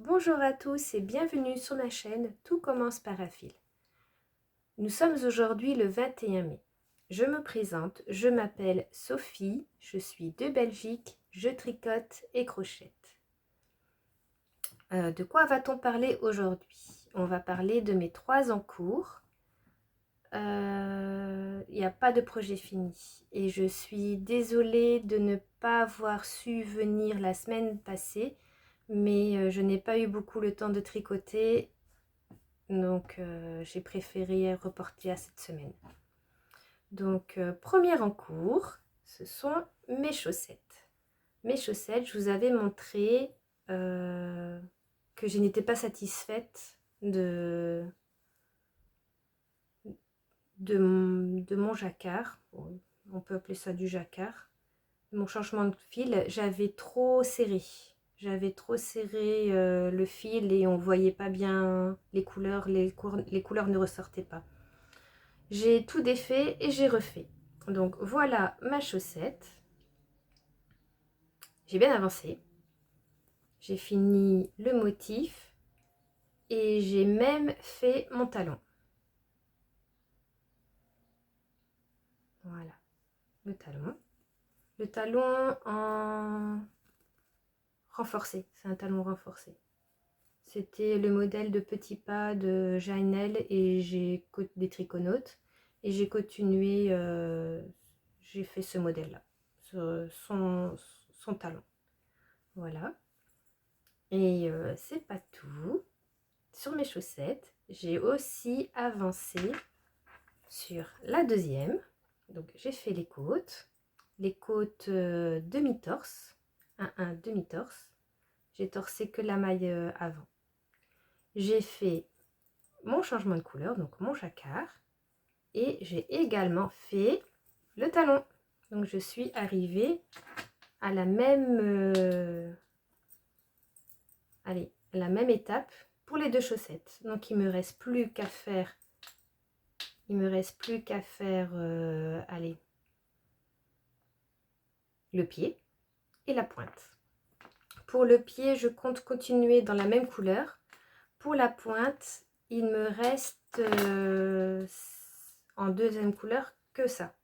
Bonjour à tous et bienvenue sur ma chaîne Tout commence par un fil. Nous sommes aujourd'hui le 21 mai. Je me présente, je m'appelle Sophie, je suis de Belgique, je tricote et crochette. De quoi va-t-on parler aujourd'hui? On va parler de mes 3 en cours. Il n'y a pas de projet fini et je suis désolée de ne pas avoir su venir la semaine passée, mais je n'ai pas eu beaucoup le temps de tricoter. Donc, j'ai préféré reporter à cette semaine. Donc, première en cours, ce sont mes chaussettes. Mes chaussettes, je vous avais montré que je n'étais pas satisfaite de mon jacquard. Bon, on peut appeler ça du jacquard. Mon changement de fil, j'avais trop serré. J'avais trop serré le fil et on voyait pas bien les couleurs. Les couleurs ne ressortaient pas. J'ai tout défait et j'ai refait. Donc voilà ma chaussette. J'ai bien avancé. J'ai fini le motif et j'ai même fait mon talon. Voilà, le talon. Le talon en renforcé, c'est un talon renforcé. C'était le modèle de petits pas de Janel et j'ai des triconautes et j'ai continué, j'ai fait ce modèle-là, son talon. Voilà. Et c'est pas tout. Sur mes chaussettes, j'ai aussi avancé sur la deuxième. Donc j'ai fait les côtes demi-torse, un demi-torse. J'ai torsé que la maille avant. J'ai fait mon changement de couleur, donc mon jacquard, et j'ai également fait le talon. Donc je suis arrivée à la même la même étape pour les deux chaussettes. Donc il me reste plus qu'à faire allez, le pied et la pointe. Pour le pied, je compte continuer dans la même couleur. Pour la pointe, il me reste en deuxième couleur que ça.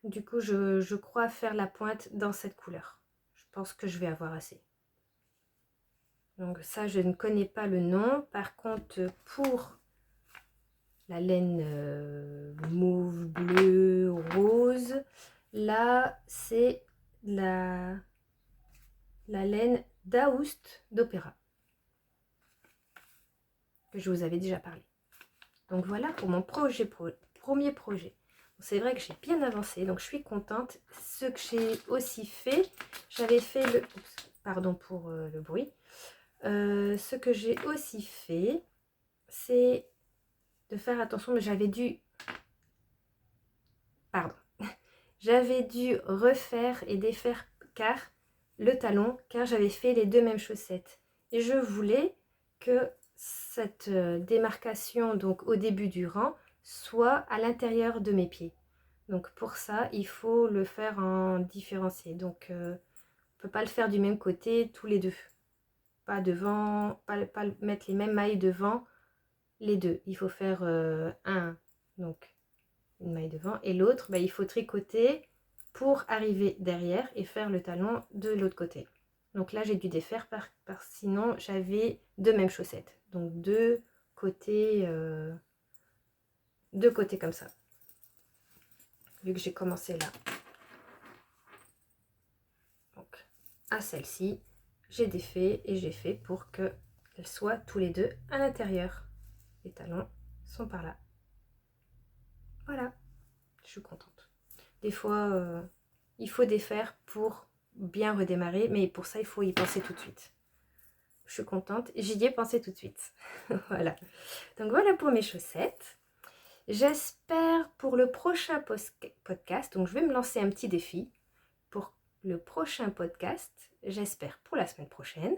Du coup, je crois faire la pointe dans cette couleur. Je pense que je vais avoir assez. Donc ça, je ne connais pas le nom. Par contre, pour la laine mauve, bleu, rose, là, c'est la laine d'Aoust d'Opéra, que je vous avais déjà parlé. Donc voilà pour mon premier projet. C'est vrai que j'ai bien avancé, donc je suis contente. Ce que j'ai aussi fait, j'avais fait le... Pardon pour le bruit. Ce que j'ai aussi fait, c'est de faire attention, mais j'avais dû... Pardon. J'avais dû refaire et défaire le talon, car j'avais fait les deux mêmes chaussettes. Et je voulais que cette démarcation, donc au début du rang, soit à l'intérieur de mes pieds. Donc pour ça, il faut le faire en différencié. Donc on ne peut pas le faire du même côté tous les deux. Pas devant, pas mettre les mêmes mailles devant les deux. Il faut faire donc une maille devant, et l'autre, il faut tricoter pour arriver derrière et faire le talon de l'autre côté. Donc là, j'ai dû défaire sinon j'avais deux mêmes chaussettes. Donc deux côtés comme ça. Vu que j'ai commencé là. Donc à celle-ci, j'ai défait et j'ai fait pour qu'elles soient tous les deux à l'intérieur. Les talons sont par là. Voilà, je suis contente. Des fois, il faut défaire pour bien redémarrer, mais pour ça, il faut y penser tout de suite. Je suis contente, j'y ai pensé tout de suite. Voilà. Donc voilà pour mes chaussettes. J'espère pour le prochain podcast, donc je vais me lancer un petit défi pour le prochain podcast, j'espère pour la semaine prochaine,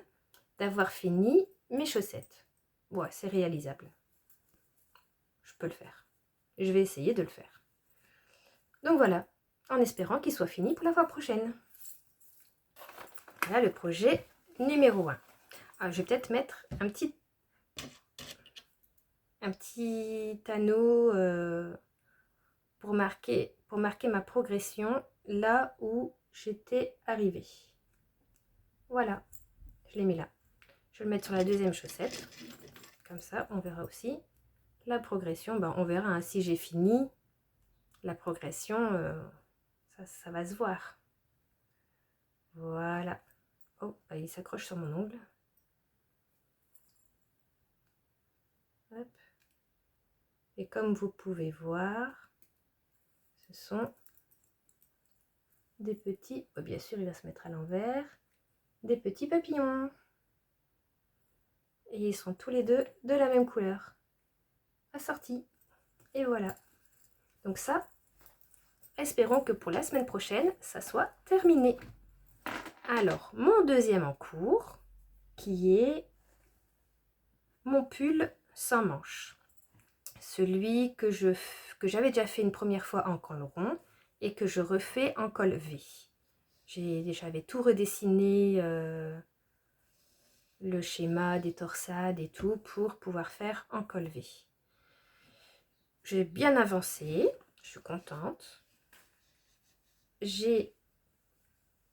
d'avoir fini mes chaussettes. Ouais, c'est réalisable. Je peux le faire. Je vais essayer de le faire. Donc voilà, en espérant qu'il soit fini pour la fois prochaine. Voilà le projet numéro 1. je vais peut-être mettre un petit anneau pour marquer ma progression là où j'étais arrivée. Voilà, je l'ai mis là. Je vais le mettre sur la deuxième chaussette. Comme ça, on verra aussi la progression. Ben, on verra hein, si j'ai fini la progression. Ça va se voir. Voilà. Oh, il s'accroche sur mon ongle. Hop. Et comme vous pouvez voir, ce sont des petits, oh, bien sûr il va se mettre à l'envers, des petits papillons. Et ils sont tous les deux de la même couleur. Assortis. Et voilà. Donc ça, espérons que pour la semaine prochaine, ça soit terminé. Alors, mon deuxième en cours, qui est mon pull sans manches. Celui que j'avais déjà fait une première fois en col rond et que je refais en col V. J'avais tout redessiné, le schéma des torsades et tout pour pouvoir faire en col V. J'ai bien avancé, je suis contente. J'ai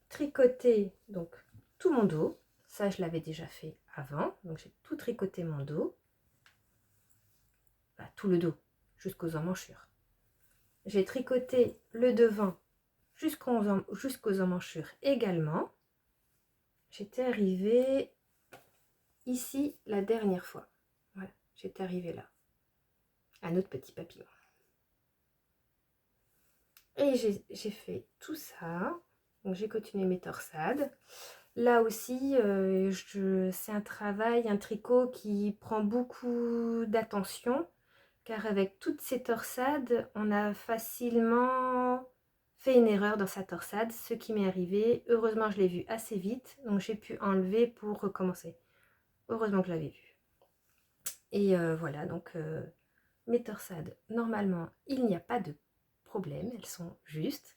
tricoté donc tout mon dos. Ça, je l'avais déjà fait avant. Donc, j'ai tout tricoté mon dos. Enfin, tout le dos, jusqu'aux emmanchures. J'ai tricoté le devant jusqu'aux emmanchures également. J'étais arrivée ici la dernière fois. Voilà, j'étais arrivée là. Un autre petit papillon. Et j'ai fait tout ça. Donc, j'ai continué mes torsades. Là aussi, c'est un travail, un tricot qui prend beaucoup d'attention, car avec toutes ces torsades, on a facilement fait une erreur dans sa torsade, ce qui m'est arrivé. Heureusement, je l'ai vu assez vite, donc j'ai pu enlever pour recommencer. Heureusement que je l'avais vu. Et voilà, donc mes torsades, normalement, il n'y a pas de problème, elles sont justes.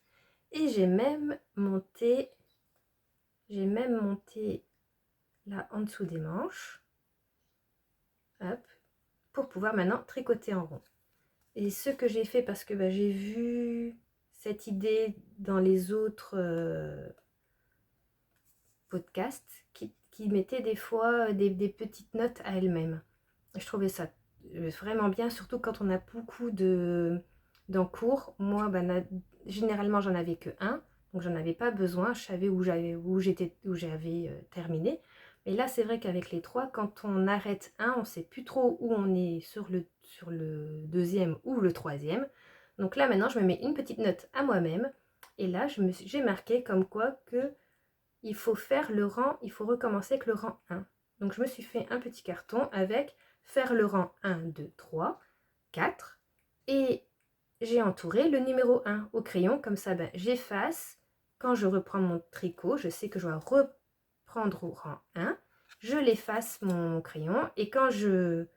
Et j'ai même monté là en dessous des manches, hop, pour pouvoir maintenant tricoter en rond. Et ce que j'ai fait, parce que j'ai vu cette idée dans les autres podcasts qui mettaient des fois des petites notes à elles-mêmes. Je trouvais ça vraiment bien, surtout quand on a beaucoup d'encours. Moi, généralement, j'en avais que un, donc j'en avais pas besoin. Je savais où j'avais terminé. Mais là, c'est vrai qu'avec les trois, quand on arrête un, on ne sait plus trop où on est sur le deuxième ou le troisième. Donc là, maintenant, je me mets une petite note à moi-même. Et là, j'ai marqué comme quoi que il faut faire le rang, il faut recommencer avec le rang 1. Donc je me suis fait un petit carton avec faire le rang 1, 2, 3, 4. Et j'ai entouré le numéro 1 au crayon. Comme ça, j'efface. Quand je reprends mon tricot, je sais que je dois reprendre au rang 1. Je l'efface mon crayon. Et quand je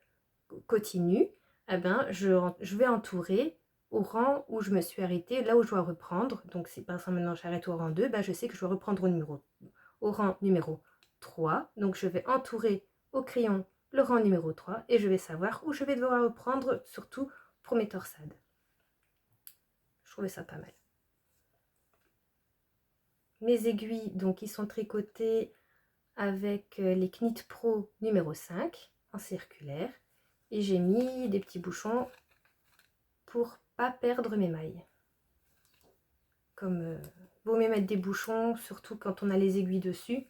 continue, je vais entourer au rang où je me suis arrêtée, là où je dois reprendre. Donc si par exemple maintenant j'arrête au rang 2, je sais que je dois reprendre au rang numéro 3. Donc je vais entourer au crayon le rang numéro 3 et je vais savoir où je vais devoir reprendre, surtout pour mes torsades. Je trouvais ça pas mal. Mes aiguilles, donc, ils sont tricotées avec les Knit Pro numéro 5 en circulaire. Et j'ai mis des petits bouchons pour pas perdre mes mailles. Comme vaut mieux mettre des bouchons, surtout quand on a les aiguilles dessus.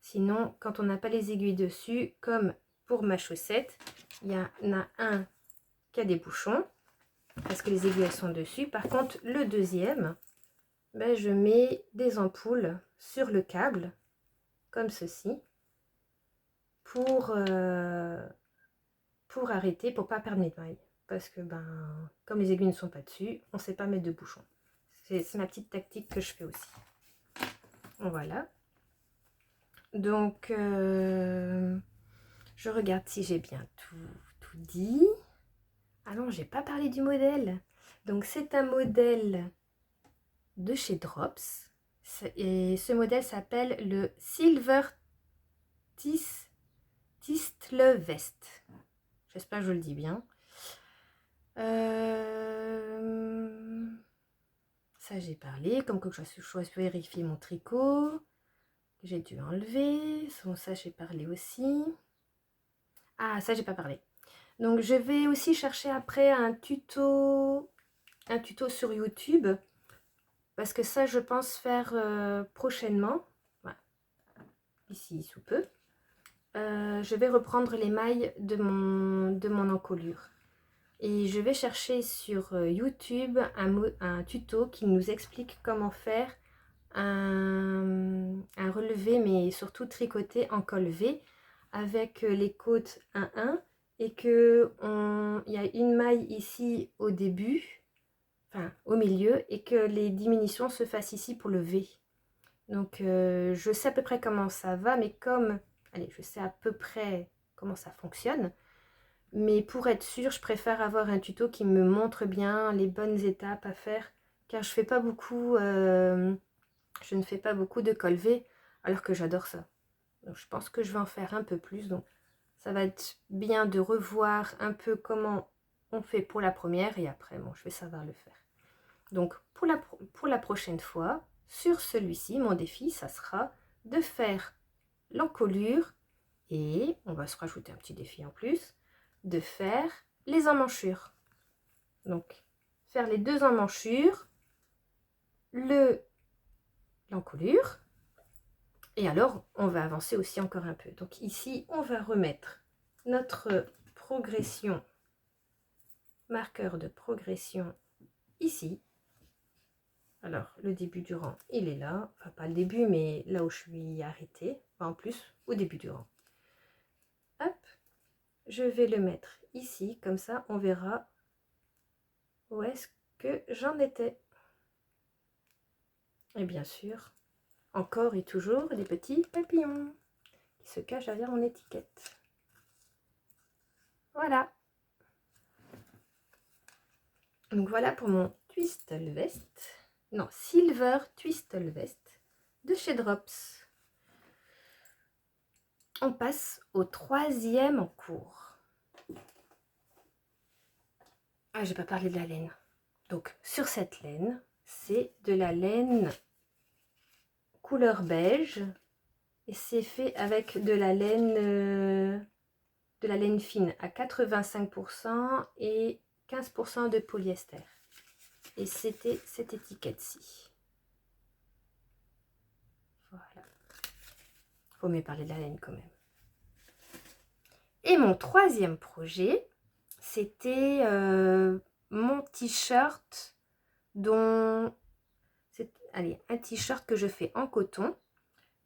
Sinon, quand on n'a pas les aiguilles dessus, comme pour ma chaussette, il y en a un qui a des bouchons, parce que les aiguilles elles sont dessus. Par contre, le deuxième, je mets des ampoules sur le câble, comme ceci, pour arrêter, pour pas perdre mes mailles. Parce que comme les aiguilles ne sont pas dessus, on ne sait pas mettre de bouchons. C'est ma petite tactique que je fais aussi. Voilà. Donc, je regarde si j'ai bien tout dit. Ah non, j'ai pas parlé du modèle. Donc, c'est un modèle de chez Drops. Et ce modèle s'appelle le Silver Tis Tistelvest. J'espère que je le dis bien. Ça j'ai parlé, comme que je vérifier mon tricot. J'ai dû enlever. Bon, ça j'ai parlé aussi. Ah, ça j'ai pas parlé. Donc je vais aussi chercher après un tuto sur YouTube. Parce que ça je pense faire prochainement. Voilà. Ici sous peu. Je vais reprendre les mailles de mon encolure. Et je vais chercher sur YouTube un tuto qui nous explique comment faire un relevé, mais surtout tricoté en col V avec les côtes 1-1 et qu'il y a une maille ici au début, enfin au milieu, et que les diminutions se fassent ici pour le V. Donc je sais à peu près comment ça va, mais comme, allez, je sais à peu près comment ça fonctionne. Mais pour être sûre, je préfère avoir un tuto qui me montre bien les bonnes étapes à faire, car je ne fais pas beaucoup de col V, alors que j'adore ça. Donc je pense que je vais en faire un peu plus. Donc ça va être bien de revoir un peu comment on fait pour la première, et après, bon, je vais savoir le faire. Donc pour la prochaine fois, sur celui-ci, mon défi, ça sera de faire l'encolure, et on va se rajouter un petit défi en plus, de faire les emmanchures. Donc faire les deux emmanchures, l'encolure, et alors on va avancer aussi encore un peu. Donc ici on va remettre notre progression, marqueur de progression ici. Alors le début du rang il est là, enfin pas le début mais là où je suis arrêtée, enfin, en plus au début du rang. Hop, je vais le mettre ici, comme ça on verra où est-ce que j'en étais. Et bien sûr, encore et toujours des petits papillons qui se cachent derrière mon étiquette. Voilà. Donc voilà pour mon Twistelvest. Non, Silver Twistelvest de chez Drops. On passe au troisième en cours. Ah, j'ai pas parlé de la laine. Donc sur cette laine, c'est de la laine couleur beige et c'est fait avec de la laine fine à 85% et 15% de polyester. Et c'était cette étiquette-ci. Voilà. Faut mieux parler de la laine quand même. Et mon troisième projet, c'était mon t-shirt dont... Allez, un t-shirt que je fais en coton,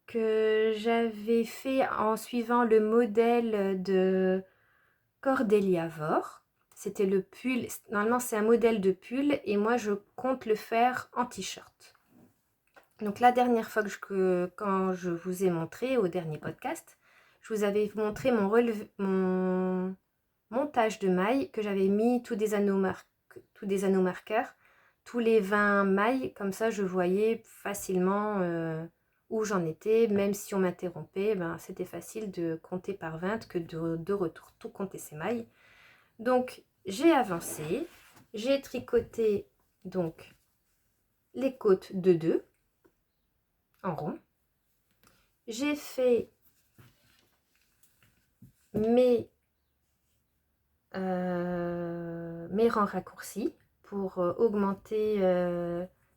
que j'avais fait en suivant le modèle de Cordelia Vore. C'était le pull, normalement c'est un modèle de pull et moi je compte le faire en t-shirt. Donc la dernière fois quand je vous ai montré au dernier podcast, je vous avais montré mon montage de mailles que j'avais mis tous des anneaux marqueurs, tous les 20 mailles, comme ça je voyais facilement où j'en étais, même si on m'interrompait, ben, c'était facile de compter par 20 que de retour tout compter ces mailles. Donc j'ai avancé, j'ai tricoté donc les côtes de 2 en rond. J'ai fait mes rangs raccourcis pour augmenter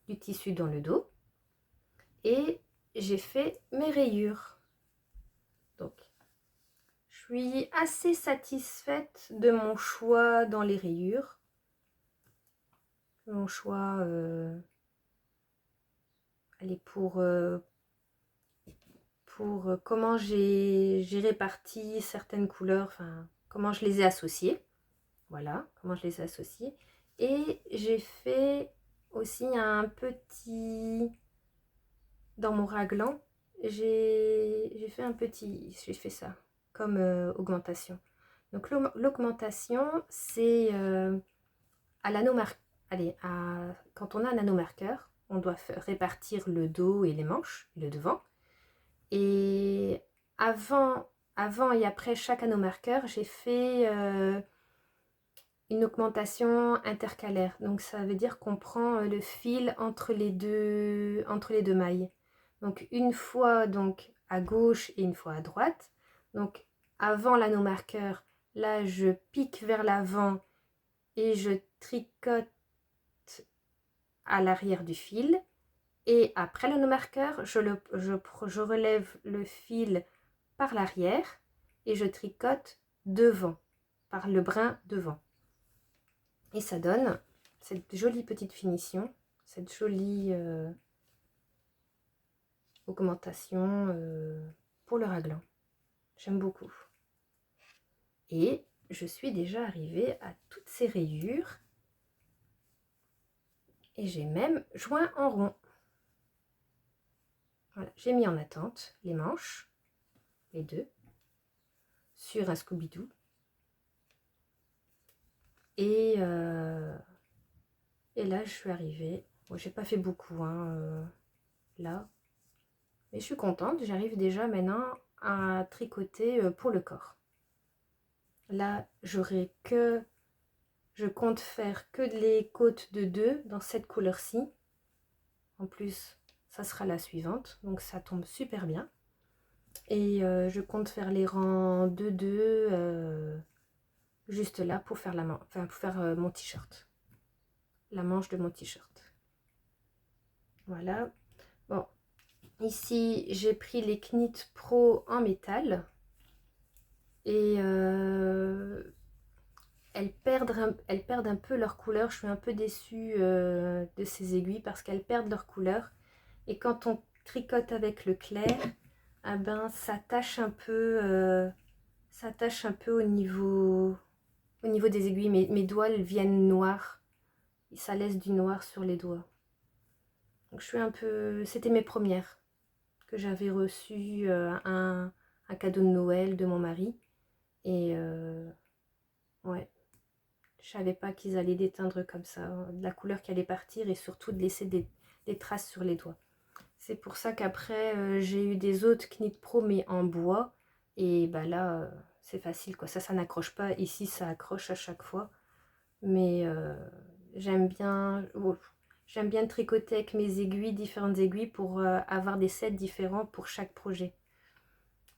du tissu dans le dos. Et j'ai fait mes rayures. Donc, je suis assez satisfaite de mon choix dans les rayures. Mon choix, allez, pour comment j'ai réparti certaines couleurs, enfin comment je les ai associées. Voilà, comment je les ai associées. Et j'ai fait aussi un petit... Dans mon raglan, j'ai fait ça comme augmentation. Donc l'augmentation, c'est à l'anomarqueur. Allez, quand on a un nanomarqueur, on doit répartir le dos et les manches, le devant. Et avant avant et après chaque anneau marqueur, j'ai fait une augmentation intercalaire. Donc ça veut dire qu'on prend le fil entre les deux mailles. Donc une fois donc à gauche et une fois à droite. Donc avant l'anneau marqueur, là je pique vers l'avant et je tricote à l'arrière du fil. Et après l'anneau marqueur, je relève le fil par l'arrière et je tricote devant, par le brin devant. Et ça donne cette jolie petite finition, cette jolie augmentation pour le raglan. J'aime beaucoup. Et je suis déjà arrivée à toutes ces rayures. Et j'ai même joint en rond. Voilà, j'ai mis en attente les manches, les deux, sur un Scooby-Doo. Et là, je suis arrivée. Bon, j'ai pas fait beaucoup là. Mais je suis contente. J'arrive déjà maintenant à tricoter pour le corps. Là, je compte faire que les côtes de 2 dans cette couleur-ci. En plus, ça sera la suivante. Donc, ça tombe super bien. Et je compte faire les rangs de 2 juste là pour faire, mon t-shirt. La manche de mon t-shirt. Voilà. Bon, ici, j'ai pris les Knit Pro en métal. Et elles perdent un peu leur couleur. Je suis un peu déçue de ces aiguilles parce qu'elles perdent leur couleur. Et quand on tricote avec le clair, ah ben, ça tâche un peu au niveau des aiguilles. Mes doigts elles viennent noirs. Et ça laisse du noir sur les doigts. Donc je suis un peu... C'était mes premières que j'avais reçues un cadeau de Noël de mon mari. Et ouais, je savais pas qu'ils allaient déteindre comme ça, de la couleur qui allait partir et surtout de laisser des traces sur les doigts. C'est pour ça qu'après j'ai eu des autres Knit Pro mais en bois et bah là c'est facile quoi, ça n'accroche pas, ici ça accroche à chaque fois. Mais j'aime bien tricoter avec mes aiguilles, différentes aiguilles pour avoir des sets différents pour chaque projet.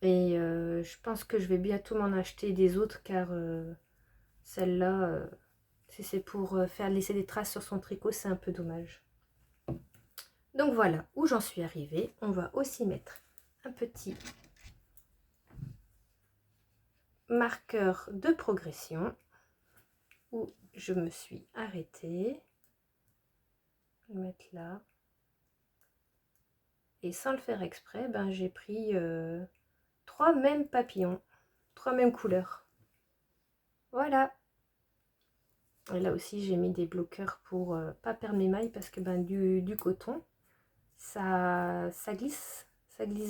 Et je pense que je vais bientôt m'en acheter des autres car celle-là, si c'est pour laisser des traces sur son tricot, c'est un peu dommage. Donc voilà où j'en suis arrivée. On va aussi mettre un petit marqueur de progression où je me suis arrêtée. Je vais le mettre là. Et sans le faire exprès, ben, j'ai pris 3 mêmes papillons, 3 mêmes couleurs. Voilà. Et là aussi, j'ai mis des bloqueurs pour pas perdre mes mailles parce que ben, du coton, ça glisse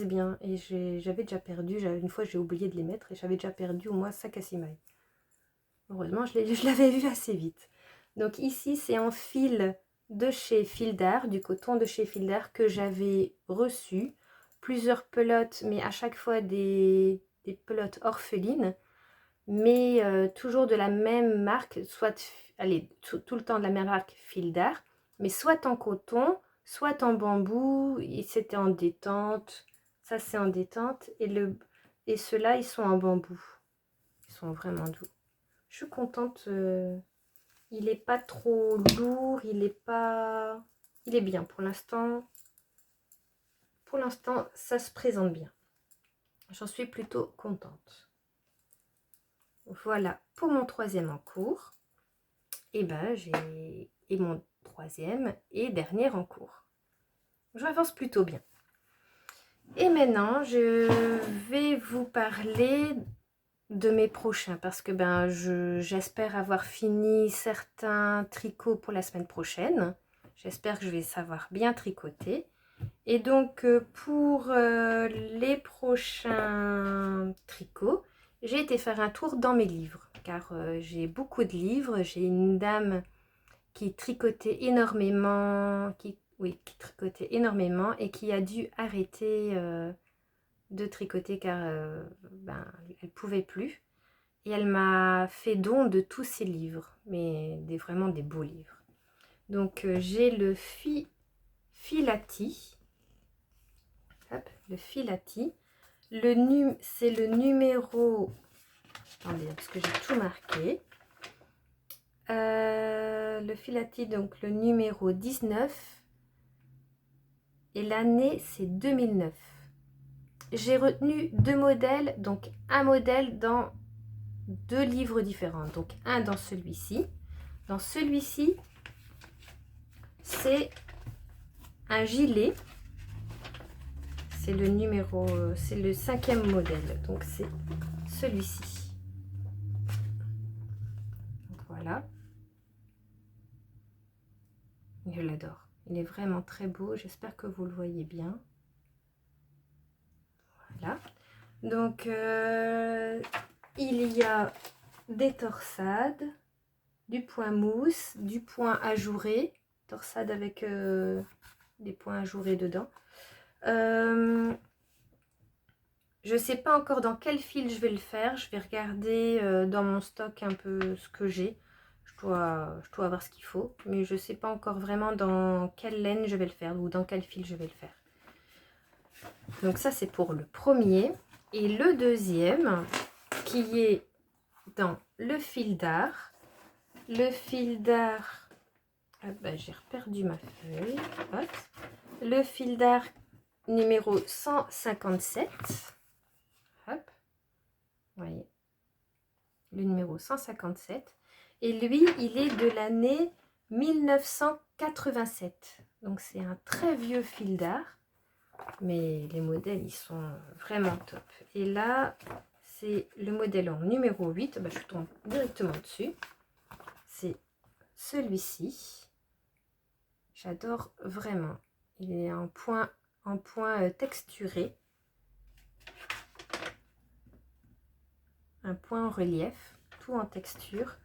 bien. Et j'avais déjà perdu, une fois j'ai oublié de les mettre et j'avais déjà perdu au moins 5 à 6 mailles. Heureusement, je l'avais vu assez vite. Donc ici, c'est en fil de chez Fil d'Art, du coton de chez Fil d'Art que j'avais reçu. Plusieurs pelotes, mais à chaque fois des pelotes orphelines. Mais toujours de la même marque, soit, allez, tout le temps de la même marque Fil d'Art. Mais soit en coton, soit en bambou. Et c'était en détente. Ça, c'est en détente. Et ceux-là, ils sont en bambou. Ils sont vraiment doux. Je suis contente. Il n'est pas trop lourd. Il est bien pour l'instant. Pour l'instant, ça se présente bien. J'en suis plutôt contente. Voilà pour mon 3e en cours. Et ben et mon 3e et dernier en cours. J'avance plutôt bien. Et maintenant, je vais vous parler de mes prochains parce que ben j'espère avoir fini certains tricots pour la semaine prochaine. J'espère que je vais savoir bien tricoter. Et donc pour les prochains tricots, j'ai été faire un tour dans mes livres car j'ai beaucoup de livres. J'ai une dame qui tricotait énormément, qui tricotait énormément et qui a dû arrêter de tricoter car ben, elle pouvait plus. Et elle m'a fait don de tous ses livres, mais vraiment des beaux livres. Donc j'ai le Filati. Hop, le Filati. C'est le numéro... Attendez, parce que j'ai tout marqué. Le Filati, donc le numéro 19. Et l'année, c'est 2009. J'ai retenu 2 modèles, donc un modèle dans 2 livres différents. Donc un dans celui-ci. Dans celui-ci, c'est un gilet. C'est le numéro, c'est le 5e modèle. Donc c'est celui-ci. Voilà. Je l'adore. Il est vraiment très beau. J'espère que vous le voyez bien. Voilà. Donc il y a des torsades, du point mousse, du point ajouré. Torsade avec des points ajourés dedans. Je ne sais pas encore dans quel fil je vais le faire. Je vais regarder dans mon stock un peu ce que j'ai. Je dois avoir ce qu'il faut. Mais je ne sais pas encore vraiment dans quelle laine je vais le faire ou dans quel fil je vais le faire. Donc ça, c'est pour le premier. Et le deuxième, qui est dans le fil d'art. Le fil d'art... Ah ben, j'ai perdu ma feuille. Hop. Le fil d'art numéro 157. Hop. Vous voyez. Le numéro 157. Et lui, il est de l'année 1987. Donc c'est un très vieux fil d'art. Mais les modèles, ils sont vraiment top. Et là, c'est le modèle en numéro 8. Ben, je tombe directement dessus. C'est celui-ci. J'adore vraiment. Il est en point texturé. Un point en relief. Tout en texture.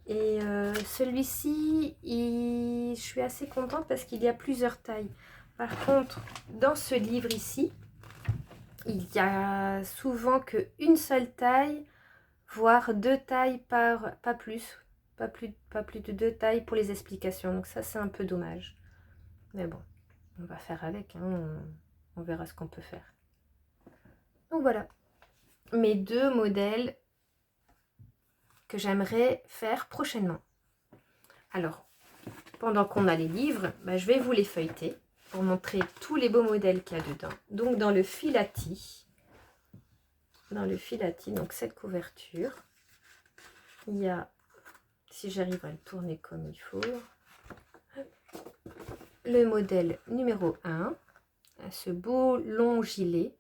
Et celui-ci, je suis assez contente parce qu'il y a plusieurs tailles. Par contre, dans ce livre ici, il y a souvent qu'une seule taille, voire 2 tailles pas plus. Pas plus de 2 tailles pour les explications. Donc ça, c'est un peu dommage. Mais bon, on va faire avec. Hein. On verra ce qu'on peut faire. Donc voilà. Mes 2 modèles que j'aimerais faire prochainement. Alors, pendant qu'on a les livres, je vais vous les feuilleter pour montrer tous les beaux modèles qu'il y a dedans. Donc dans le Filati, donc cette couverture, il y a, si j'arrive à le tourner comme il faut, le modèle numéro 1, ce beau long gilet.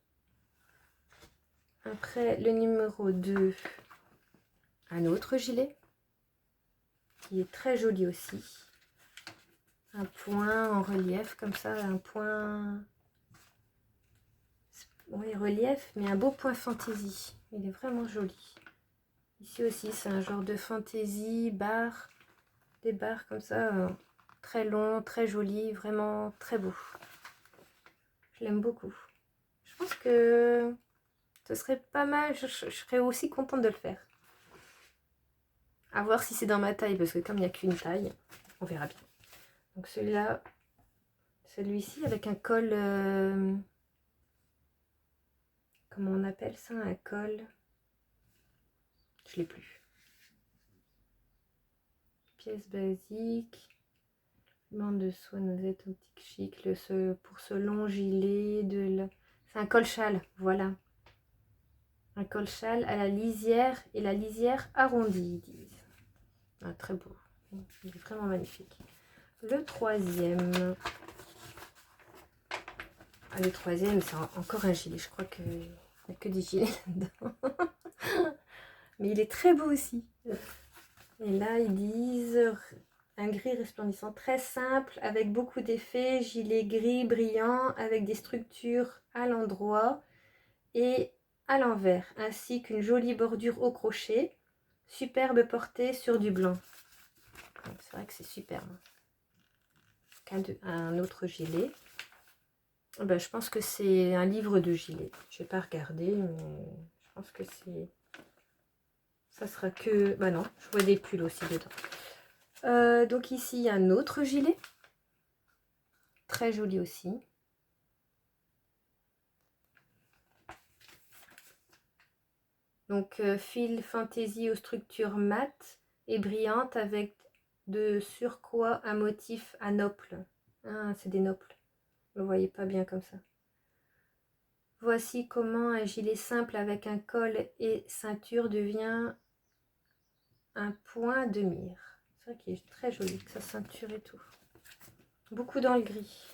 Après le numéro 2, un autre gilet qui est très joli aussi. Un point en relief comme ça, un point... Oui, relief, mais un beau point fantaisie. Il est vraiment joli. Ici aussi, c'est un genre de fantaisie, barre. Des barres comme ça, très long, très joli, vraiment très beau. Je l'aime beaucoup. Je pense que ce serait pas mal, je serais aussi contente de le faire. À voir si c'est dans ma taille, parce que comme il n'y a qu'une taille, on verra bien. Donc celui-là, celui-ci avec un col... comment on appelle ça, un col? Je l'ai plus. Pièce basique. Bande de soie noisette optique chic. Pour ce long gilet. C'est un col châle, voilà. Un col châle à la lisière et la lisière arrondie, ils disent. Ah, très beau. Il est vraiment magnifique. Le troisième. Ah, le troisième, c'est encore un gilet. Je crois qu'il n'y a que des gilets dedans. Mais il est très beau aussi. Et là, ils disent un gris resplendissant très simple avec beaucoup d'effets. Gilet gris brillant avec des structures à l'endroit et à l'envers. Ainsi qu'une jolie bordure au crochet. Superbe portée sur du blanc. C'est vrai que c'est superbe. Un autre gilet. Ben, je pense que c'est un livre de gilet. Je vais pas regarder, mais je pense que c'est... Ça sera que... Bah non, je vois des pulls aussi dedans. Donc ici, il y a un autre gilet. Très joli aussi. Donc fil fantaisie aux structures mates et brillantes avec de surcroît un motif à noples. Ah, c'est des noples. Vous ne le voyez pas bien comme ça. Voici comment un gilet simple avec un col et ceinture devient un point de mire. C'est vrai qu'il est très joli, sa ceinture et tout. Beaucoup dans le gris.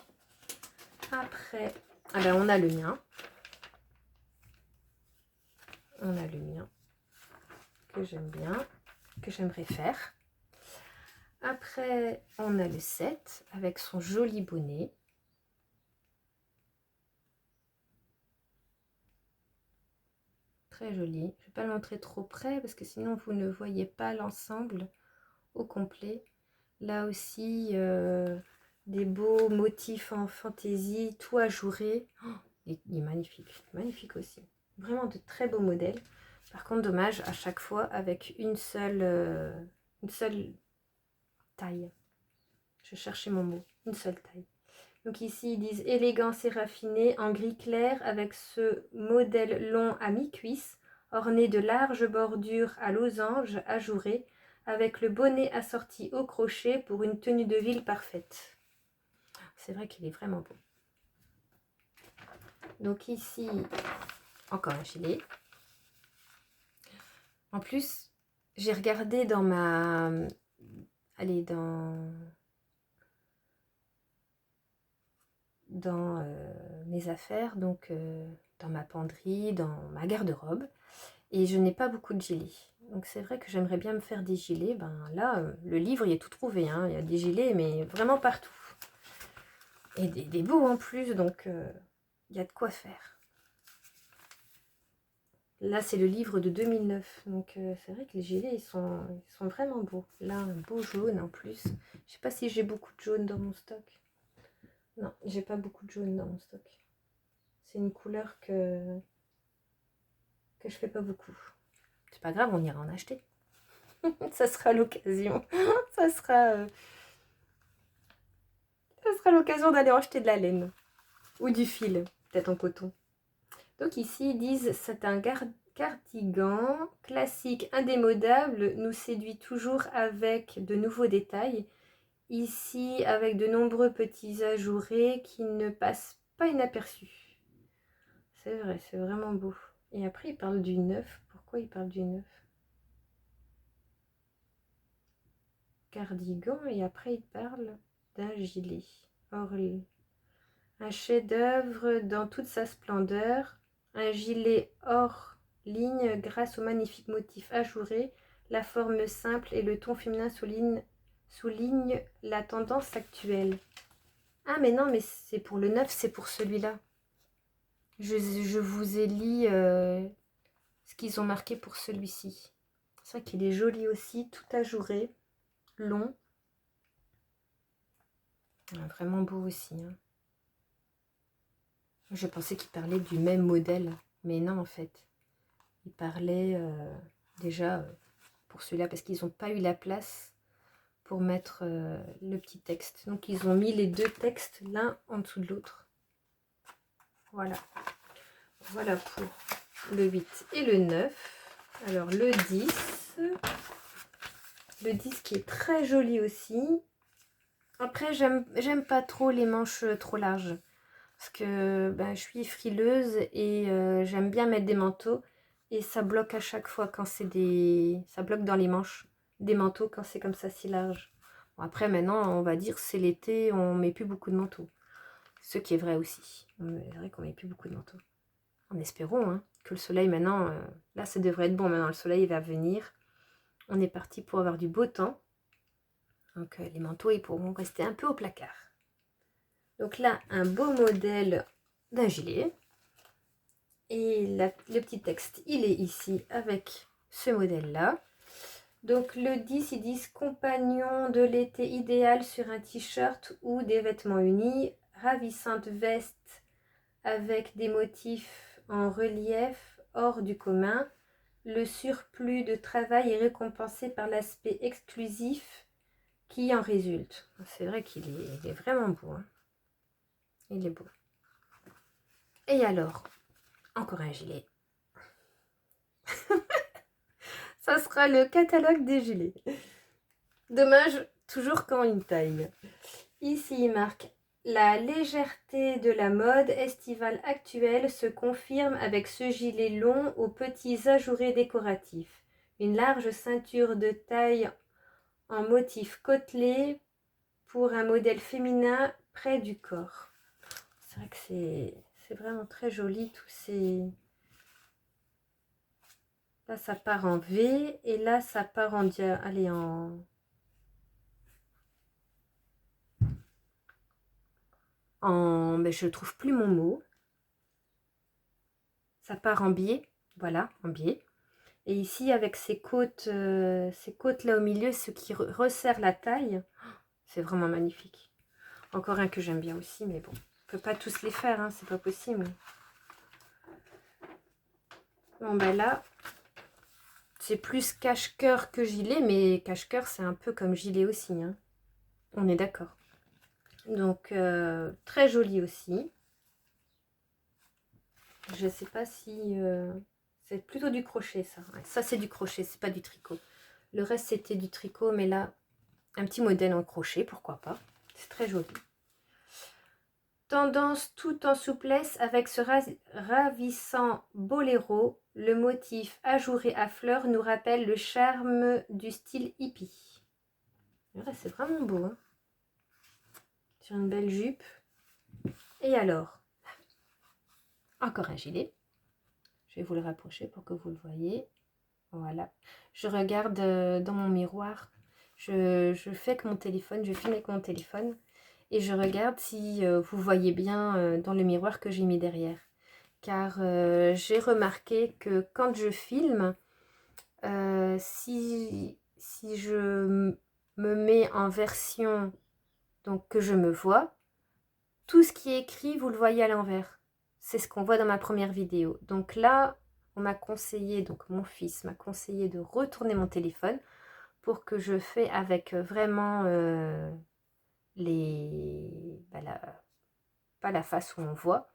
Après, ah ben on a le mien. On a le mien que j'aime bien, que j'aimerais faire. Après, on a le 7 avec son joli bonnet. Très joli. Je ne vais pas le montrer trop près parce que sinon vous ne voyez pas l'ensemble au complet. Là aussi, des beaux motifs en fantaisie, tout ajouré. Oh, il est magnifique. Magnifique aussi. Vraiment de très beaux modèles. Par contre, dommage, à chaque fois avec une seule taille. Je cherchais mon mot. Une seule taille. Donc ici, ils disent élégance et raffinée en gris clair avec ce modèle long à mi-cuisse, orné de larges bordures à losanges ajourées, avec le bonnet assorti au crochet pour une tenue de ville parfaite. C'est vrai qu'il est vraiment beau. Donc ici, encore un gilet. En plus, j'ai regardé dans ma... Allez, dans mes affaires, donc dans ma penderie, dans ma garde-robe, et je n'ai pas beaucoup de gilets. Donc c'est vrai que j'aimerais bien me faire des gilets. Ben là, le livre, il est tout trouvé, hein. Il y a des gilets, mais vraiment partout. Et des beaux en plus, donc il y a de quoi faire. Là, c'est le livre de 2009, donc c'est vrai que les gilets, ils sont vraiment beaux. Là, un beau jaune en plus. Je sais pas si j'ai beaucoup de jaune dans mon stock. Non, j'ai pas beaucoup de jaune dans mon stock. C'est une couleur que je fais pas beaucoup. C'est pas grave, on ira en acheter. Ça sera l'occasion. Ça sera l'occasion d'aller en acheter de la laine. Ou du fil, peut-être en coton. Donc ici, ils disent, c'est un cardigan classique, indémodable, nous séduit toujours avec de nouveaux détails. Ici, avec de nombreux petits ajourés qui ne passent pas inaperçus. C'est vrai, c'est vraiment beau. Et après, il parle du neuf. Pourquoi il parle du neuf? Cardigan, et après, il parle d'un gilet. Orly. Un chef-d'œuvre dans toute sa splendeur. Un gilet hors ligne grâce au magnifique motif ajouré. La forme simple et le ton féminin soulignent la tendance actuelle. Ah mais non, mais c'est pour le neuf, c'est pour celui-là. Je vous ai lu ce qu'ils ont marqué pour celui-ci. C'est vrai qu'il est joli aussi, tout ajouré, long. Ah, vraiment beau aussi. Hein. Je pensais qu'il parlait du même modèle, mais non en fait. Il parlait déjà pour celui-là parce qu'ils n'ont pas eu la place pour mettre le petit texte. Donc ils ont mis les deux textes l'un en dessous de l'autre. Voilà. Voilà pour le 8 et le 9. Alors le 10. Le 10 qui est très joli aussi. Après, j'aime pas trop les manches trop larges. Parce que ben, je suis frileuse et j'aime bien mettre des manteaux. Et ça bloque à chaque fois quand c'est des... Ça bloque dans les manches des manteaux quand c'est comme ça si large. Bon, après, maintenant, on va dire c'est l'été, on met plus beaucoup de manteaux. Ce qui est vrai aussi. C'est vrai qu'on met plus beaucoup de manteaux. En espérant hein, que le soleil maintenant... là, ça devrait être bon. Maintenant, le soleil va venir. On est parti pour avoir du beau temps. Donc, les manteaux, ils pourront rester un peu au placard. Donc là, un beau modèle d'un gilet. Et le petit texte, il est ici avec ce modèle-là. Donc le 10, ils disent compagnon de l'été idéal sur un t-shirt ou des vêtements unis. Ravissante veste avec des motifs en relief hors du commun. Le surplus de travail est récompensé par l'aspect exclusif qui en résulte. C'est vrai qu'il est vraiment beau. Hein. Il est beau. Et alors, encore un gilet. Ça sera le catalogue des gilets. Dommage, toujours quand une taille. Ici, il marque « La légèreté de la mode estivale actuelle se confirme avec ce gilet long aux petits ajourés décoratifs. Une large ceinture de taille en motif côtelé pour un modèle féminin près du corps. » C'est vrai que c'est vraiment très joli, tous ces... Là, ça part en V et là, ça part en allez, mais je ne trouve plus mon mot. Ça part en biais, voilà, en biais. Et ici, avec ces côtes là au milieu, ce qui resserre la taille, c'est vraiment magnifique. Encore un que j'aime bien aussi, mais bon, on ne peut pas tous les faire, hein, c'est pas possible. Bon, ben là, c'est plus cache-cœur que gilet, mais cache-cœur, c'est un peu comme gilet aussi, hein. On est d'accord. Donc, très joli aussi. Je sais pas si... c'est plutôt du crochet, ça. Ouais, ça, c'est du crochet, c'est pas du tricot. Le reste, c'était du tricot, mais là, un petit modèle en crochet, pourquoi pas. C'est très joli. Tendance tout en souplesse avec ce ravissant boléro. Le motif ajouré à fleurs nous rappelle le charme du style hippie. C'est vraiment beau. Hein, sur une belle jupe. Et alors, encore un gilet. Je vais vous le rapprocher pour que vous le voyez. Voilà. Je regarde dans mon miroir. Je fais avec mon téléphone. Je filme avec mon téléphone. Et je regarde si vous voyez bien dans le miroir que j'ai mis derrière. Car j'ai remarqué que quand je filme, si je me mets en version donc que je me vois, tout ce qui est écrit, vous le voyez à l'envers. C'est ce qu'on voit dans ma première vidéo. Donc là, on m'a conseillé, donc mon fils m'a conseillé de retourner mon téléphone pour que je fais avec vraiment pas la face où on voit,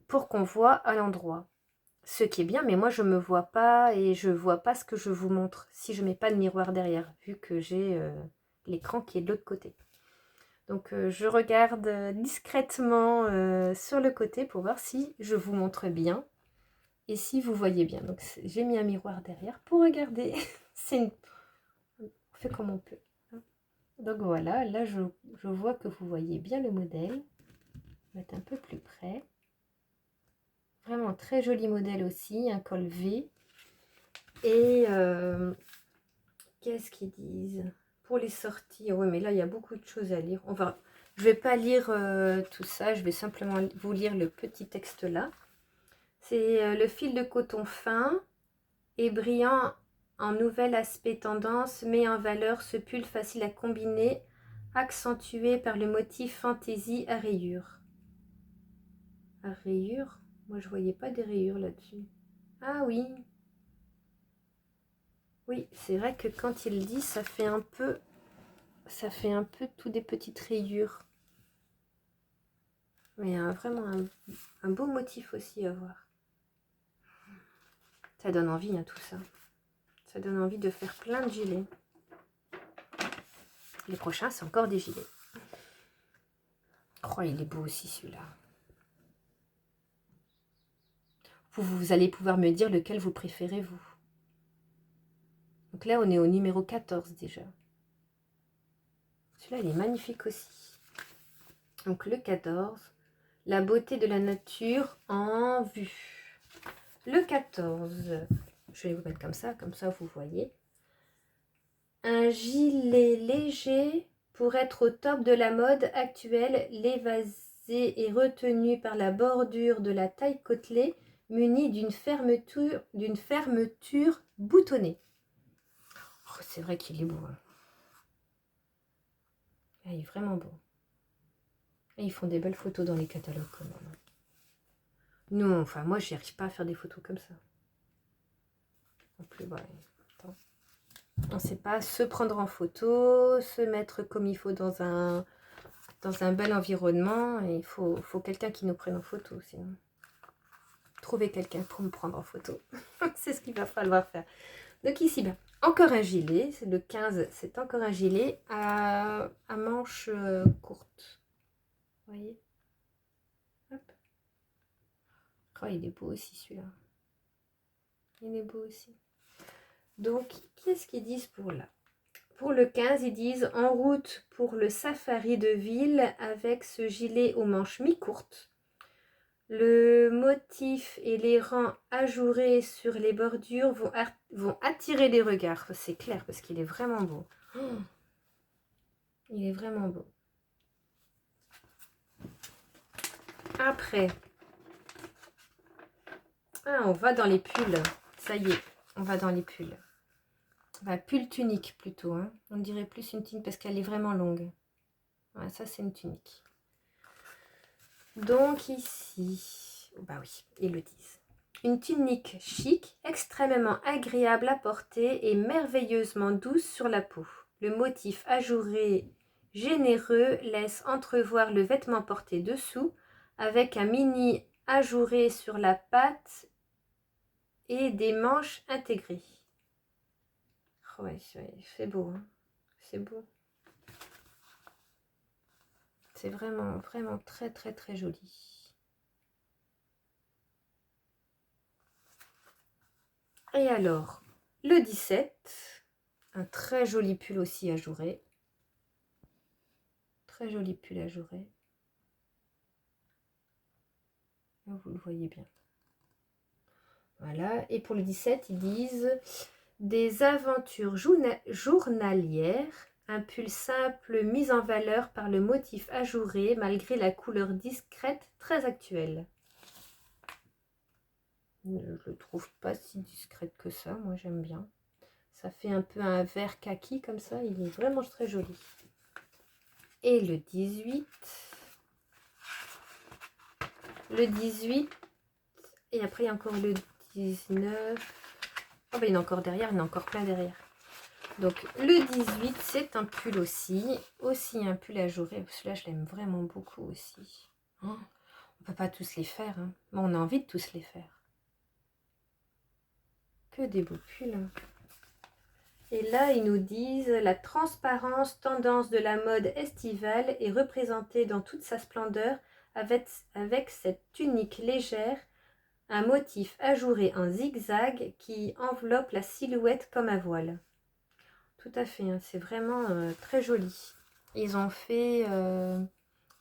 pour qu'on voit à l'endroit. Ce qui est bien, mais moi je me vois pas et je vois pas ce que je vous montre si je mets pas de miroir derrière, vu que j'ai l'écran qui est de l'autre côté. Donc je regarde discrètement sur le côté pour voir si je vous montre bien et si vous voyez bien. Donc j'ai mis un miroir derrière pour regarder. On fait comme on peut. Donc voilà, là je vois que vous voyez bien le modèle. Je vais être un peu plus près. Vraiment très joli modèle aussi, un col V. Et qu'est-ce qu'ils disent pour les sorties? Oui, mais là, il y a beaucoup de choses à lire. Je ne vais pas lire tout ça, je vais simplement vous lire le petit texte là. C'est le fil de coton fin et brillant en nouvel aspect tendance, met en valeur ce pull facile à combiner, accentué par le motif fantaisie à rayures. À rayures? Moi, je voyais pas des rayures là-dessus. Ah oui. Oui, c'est vrai que quand il dit, ça fait un peu tout des petites rayures. Mais vraiment un beau motif aussi à voir. Ça donne envie, hein, tout ça. Ça donne envie de faire plein de gilets. Les prochains, c'est encore des gilets. Oh, il est beau aussi celui-là. Vous allez pouvoir me dire lequel vous préférez, vous. Donc là, on est au numéro 14 déjà. Celui-là, il est magnifique aussi. Donc le 14, la beauté de la nature en vue. Le 14, je vais vous mettre comme ça vous voyez. Un gilet léger pour être au top de la mode actuelle, l'évasé est retenu par la bordure de la taille côtelée, muni d'une fermeture boutonnée. Oh, c'est vrai qu'il est beau. Hein. Ah, il est vraiment beau. Et ils font des belles photos dans les catalogues quand même. Non, enfin moi j'y arrive pas à faire des photos comme ça. En plus, ouais. Attends. On ne sait pas se prendre en photo, se mettre comme il faut dans un bel environnement. Et il faut quelqu'un qui nous prenne en photo, sinon. Trouver quelqu'un pour me prendre en photo. C'est ce qu'il va falloir faire. Donc ici, ben, encore un gilet. C'est le 15, c'est encore un gilet à manches courtes. Vous voyez? Hop. Oh, il est beau aussi celui-là. Il est beau aussi. Donc, qu'est-ce qu'ils disent pour là? Pour le 15, ils disent en route pour le safari de ville avec ce gilet aux manches mi-courtes. Le motif et les rangs ajourés sur les bordures vont attirer les regards. C'est clair parce qu'il est vraiment beau. Oh, il est vraiment beau. Après, on va dans les pulls. Ça y est, on va dans les pulls. Enfin, pull tunique plutôt. Hein. On dirait plus une tunique parce qu'elle est vraiment longue. Ouais, ça, c'est une tunique. Donc ici, bah oui, ils le disent. Une tunique chic, extrêmement agréable à porter et merveilleusement douce sur la peau. Le motif ajouré généreux laisse entrevoir le vêtement porté dessous avec un mini ajouré sur la patte et des manches intégrées. Ouais, c'est beau, hein. C'est beau. C'est vraiment, vraiment très, très, très joli. Et alors, le 17, un très joli pull aussi ajouré. Très joli pull ajouré. Vous le voyez bien. Voilà. Et pour le 17, ils disent des aventures journalières. Un pull simple mis en valeur par le motif ajouré malgré la couleur discrète très actuelle. Je ne le trouve pas si discrète que ça. Moi, j'aime bien. Ça fait un peu un vert kaki comme ça. Il est vraiment très joli. Et le 18. Le 18. Et après, il y a encore le 19. Oh, ben, il y en a encore derrière. Il y en a encore plein derrière. Donc, le 18, c'est un pull aussi. Aussi un pull ajouré. Celui-là, je l'aime vraiment beaucoup aussi. Oh, on ne peut pas tous les faire. Hein. Mais on a envie de tous les faire. Que des beaux pulls. Hein. Et là, ils nous disent la transparence, tendance de la mode estivale est représentée dans toute sa splendeur avec cette tunique légère, un motif ajouré en zigzag qui enveloppe la silhouette comme un voile. Tout à fait, hein, c'est vraiment très joli. Ils ont fait,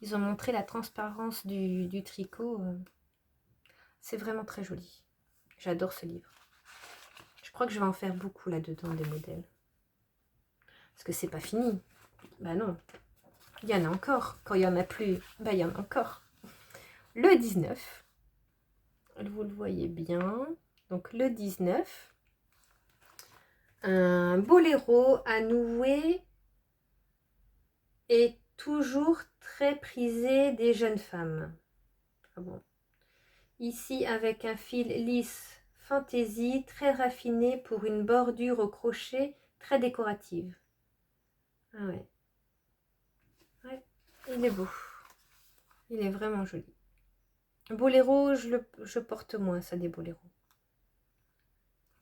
ils ont montré la transparence du tricot. C'est vraiment très joli. J'adore ce livre. Je crois que je vais en faire beaucoup là-dedans des modèles. Parce que c'est pas fini. Bah non. Il y en a encore. Quand il n'y en a plus, bah il y en a encore. Le 19. Vous le voyez bien. Donc le 19. Un boléro à nouer est toujours très prisé des jeunes femmes. Ah bon. Ici avec un fil lisse fantaisie très raffiné pour une bordure au crochet très décorative. Ah ouais. Ouais, il est beau. Il est vraiment joli. Boléro, je porte moins ça des boléros.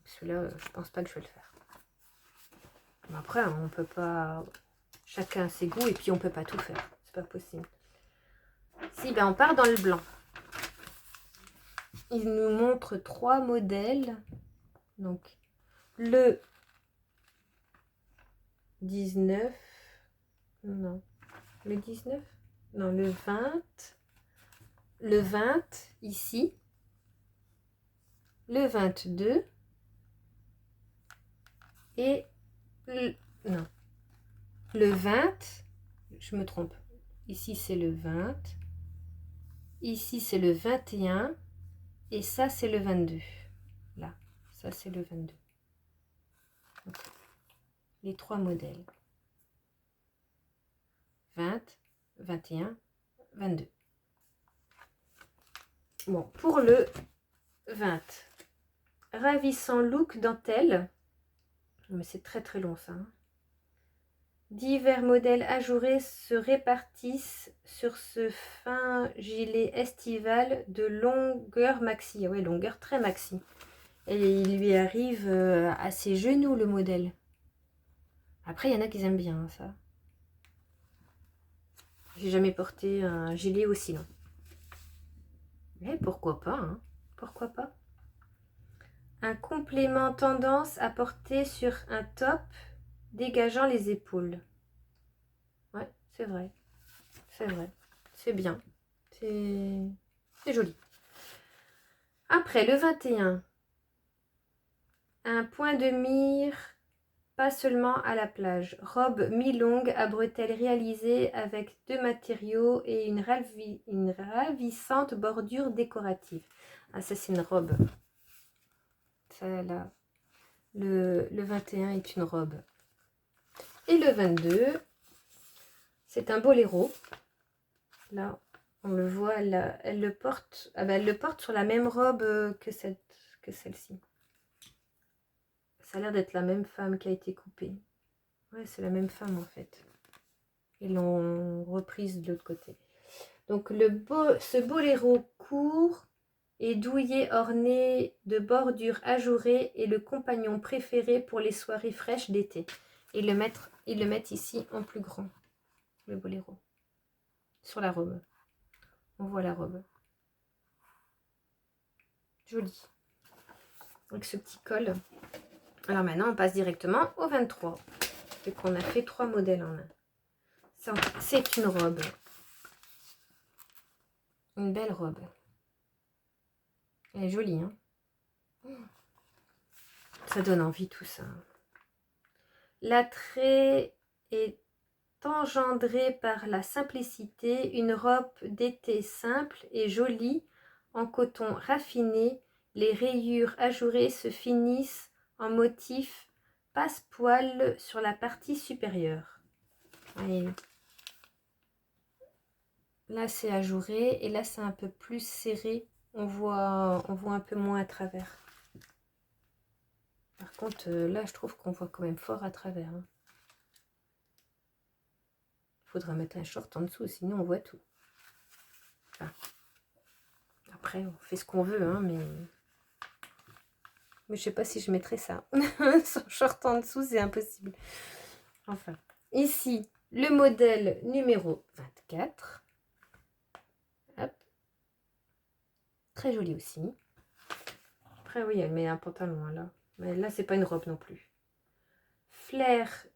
Celui-là, je pense pas que je vais le faire. Mais après, on peut pas... Chacun ses goûts et puis on peut pas tout faire. C'est pas possible. Si, ben on part dans le blanc. Il nous montre 3 modèles. Donc, le 19. Non. Le 19. Non, le 20. Le 20, ici. Le 22. Et non. Le 20. Je me trompe. Ici, c'est le 20. Ici, c'est le 21. Et ça, c'est le 22. Là, ça, c'est le 22. Donc, les 3 modèles. 20, 21, 22. Bon, pour le 20. Ravissant look dentelle. Mais c'est très très long ça. Hein. Divers modèles ajourés se répartissent sur ce fin gilet estival de longueur maxi. Ouais, longueur très maxi. Et il lui arrive à ses genoux le modèle. Après, il y en a qui aiment bien ça. J'ai jamais porté un gilet aussi long. Mais pourquoi pas, hein? Pourquoi pas? Un complément tendance à porter sur un top dégageant les épaules. Ouais, c'est vrai. C'est vrai. C'est bien. C'est joli. Après, le 21. Un point de mire, pas seulement à la plage. Robe mi-longue à bretelles réalisée avec 2 matériaux et une ravissante bordure décorative. Ah, ça, c'est une robe. Ça, là. Le 21 est une robe. Et le 22, c'est un boléro. Là, on le voit, elle le porte. Ah ben, elle le porte sur la même robe que celle-ci. Ça a l'air d'être la même femme qui a été coupée. Ouais, c'est la même femme en fait. Ils l'ont reprise de l'autre côté. Donc ce boléro court et douillet orné de bordures ajourées est le compagnon préféré pour les soirées fraîches d'été. Ils le mettent ici en plus grand, le boléro. Sur la robe. On voit la robe. Joli. Avec ce petit col. Alors maintenant, on passe directement au 23. Vu qu'on a fait 3 modèles en un. C'est une robe. Une belle robe. Elle est jolie, hein? Ça donne envie tout ça. L'attrait est engendré par la simplicité. Une robe d'été simple et jolie en coton raffiné. Les rayures ajourées se finissent en motif passe-poil sur la partie supérieure. Et là, c'est ajouré et là, c'est un peu plus serré. On voit un peu moins à travers. Par contre, là, je trouve qu'on voit quand même fort à travers. Hein. Il faudra mettre un short en dessous, sinon on voit tout. Enfin, après, on fait ce qu'on veut, hein, mais je sais pas si je mettrai ça. Sans short en dessous, c'est impossible. Enfin, ici, le modèle numéro 24. Hop. Très joli aussi. Après, oui, elle met un pantalon, là. Mais là, c'est pas une robe non plus. Flair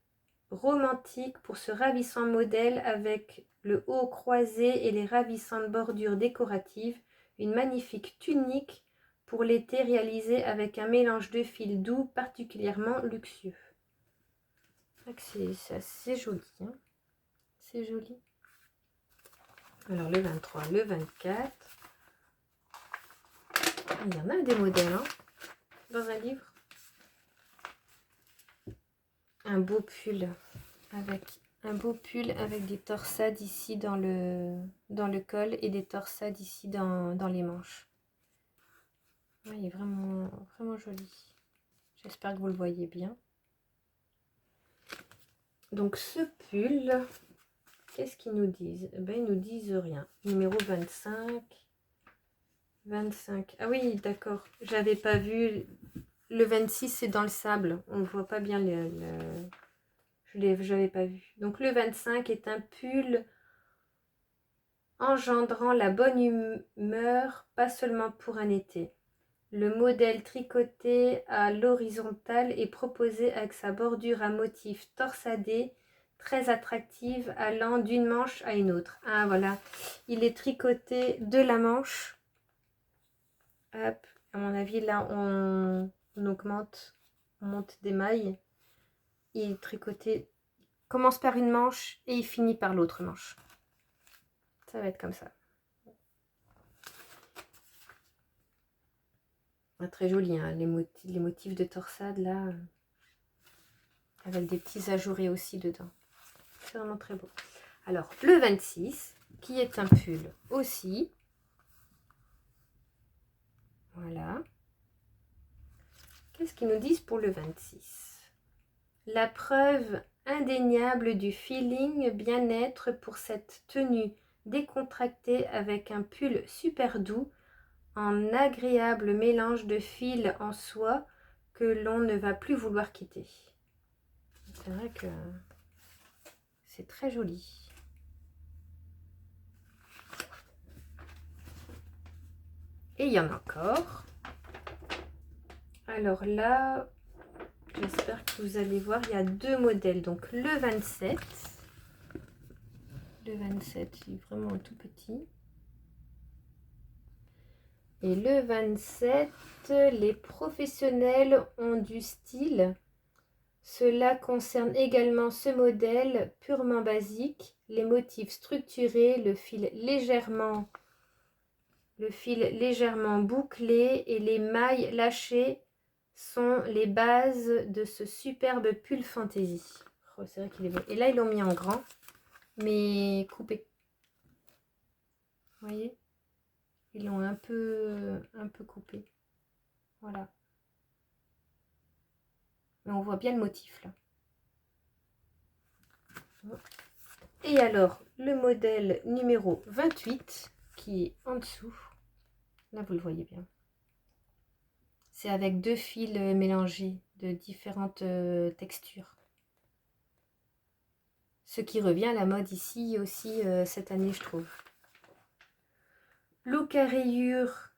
romantique pour ce ravissant modèle avec le haut croisé et les ravissantes bordures décoratives. Une magnifique tunique pour l'été réalisée avec un mélange de fils doux particulièrement luxueux. C'est assez joli. Hein, c'est joli. Alors le 23, le 24. Il y en a des modèles hein, dans un livre. Un beau pull avec des torsades ici dans le col et des torsades ici dans les manches. Ouais, il est vraiment, vraiment joli. J'espère que vous le voyez bien. Donc ce pull, qu'est-ce qu'ils nous disent? Ben, ils nous disent rien. Numéro 25. 25. Ah oui, d'accord. J'avais pas vu. Le 26, c'est dans le sable. On ne voit pas bien je n'avais pas vu. Donc le 25 est un pull engendrant la bonne humeur, pas seulement pour un été. Le modèle tricoté à l'horizontale est proposé avec sa bordure à motif torsadé, très attractive, allant d'une manche à une autre. Ah voilà, il est tricoté de la manche. Hop, à mon avis, là, on augmente, on monte des mailles. Il est tricoté, commence par une manche et il finit par l'autre manche. Ça va être comme ça. Ah, très joli, hein, les motifs de torsade, là, avec des petits ajourés aussi dedans. C'est vraiment très beau. Alors, le 26, qui est un pull aussi. Voilà. Qu'est-ce qu'ils nous disent pour le 26? La preuve indéniable du feeling bien-être pour cette tenue décontractée avec un pull super doux en agréable mélange de fil en soie que l'on ne va plus vouloir quitter. C'est vrai que c'est très joli. Et il y en a encore. Alors là, j'espère que vous allez voir, il y a deux modèles. Donc le 27. Le 27, il est vraiment tout petit. Et le 27, les professionnels ont du style. Cela concerne également ce modèle purement basique. Les motifs structurés, le fil légèrement bouclé et les mailles lâchées sont les bases de ce superbe pull fantaisie. Oh, c'est vrai qu'il est beau. Et là, ils l'ont mis en grand, mais coupé. Vous voyez? Ils l'ont un peu coupé. Voilà. Mais on voit bien le motif là. Et alors, le modèle numéro 28 qui est en dessous. Là, vous le voyez bien. C'est avec deux fils mélangés de différentes textures. Ce qui revient à la mode ici aussi cette année, je trouve. Look à rayures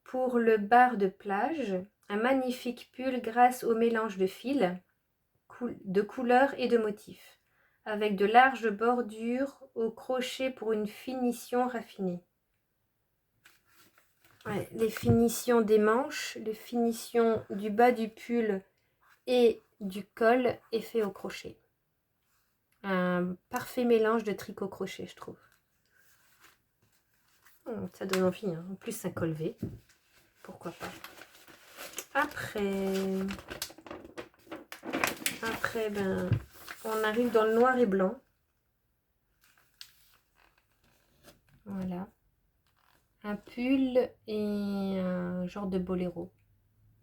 pour le bar de plage. Un magnifique pull grâce au mélange de fils, de couleurs et de motifs. Avec de larges bordures au crochet pour une finition raffinée. Ouais, les finitions des manches, les finitions du bas du pull et du col est fait au crochet. Un parfait mélange de tricot crochet, je trouve. Ça donne envie, hein. En plus un col V, pourquoi pas. Après, ben, on arrive dans le noir et blanc. Voilà. Un pull et un genre de boléro.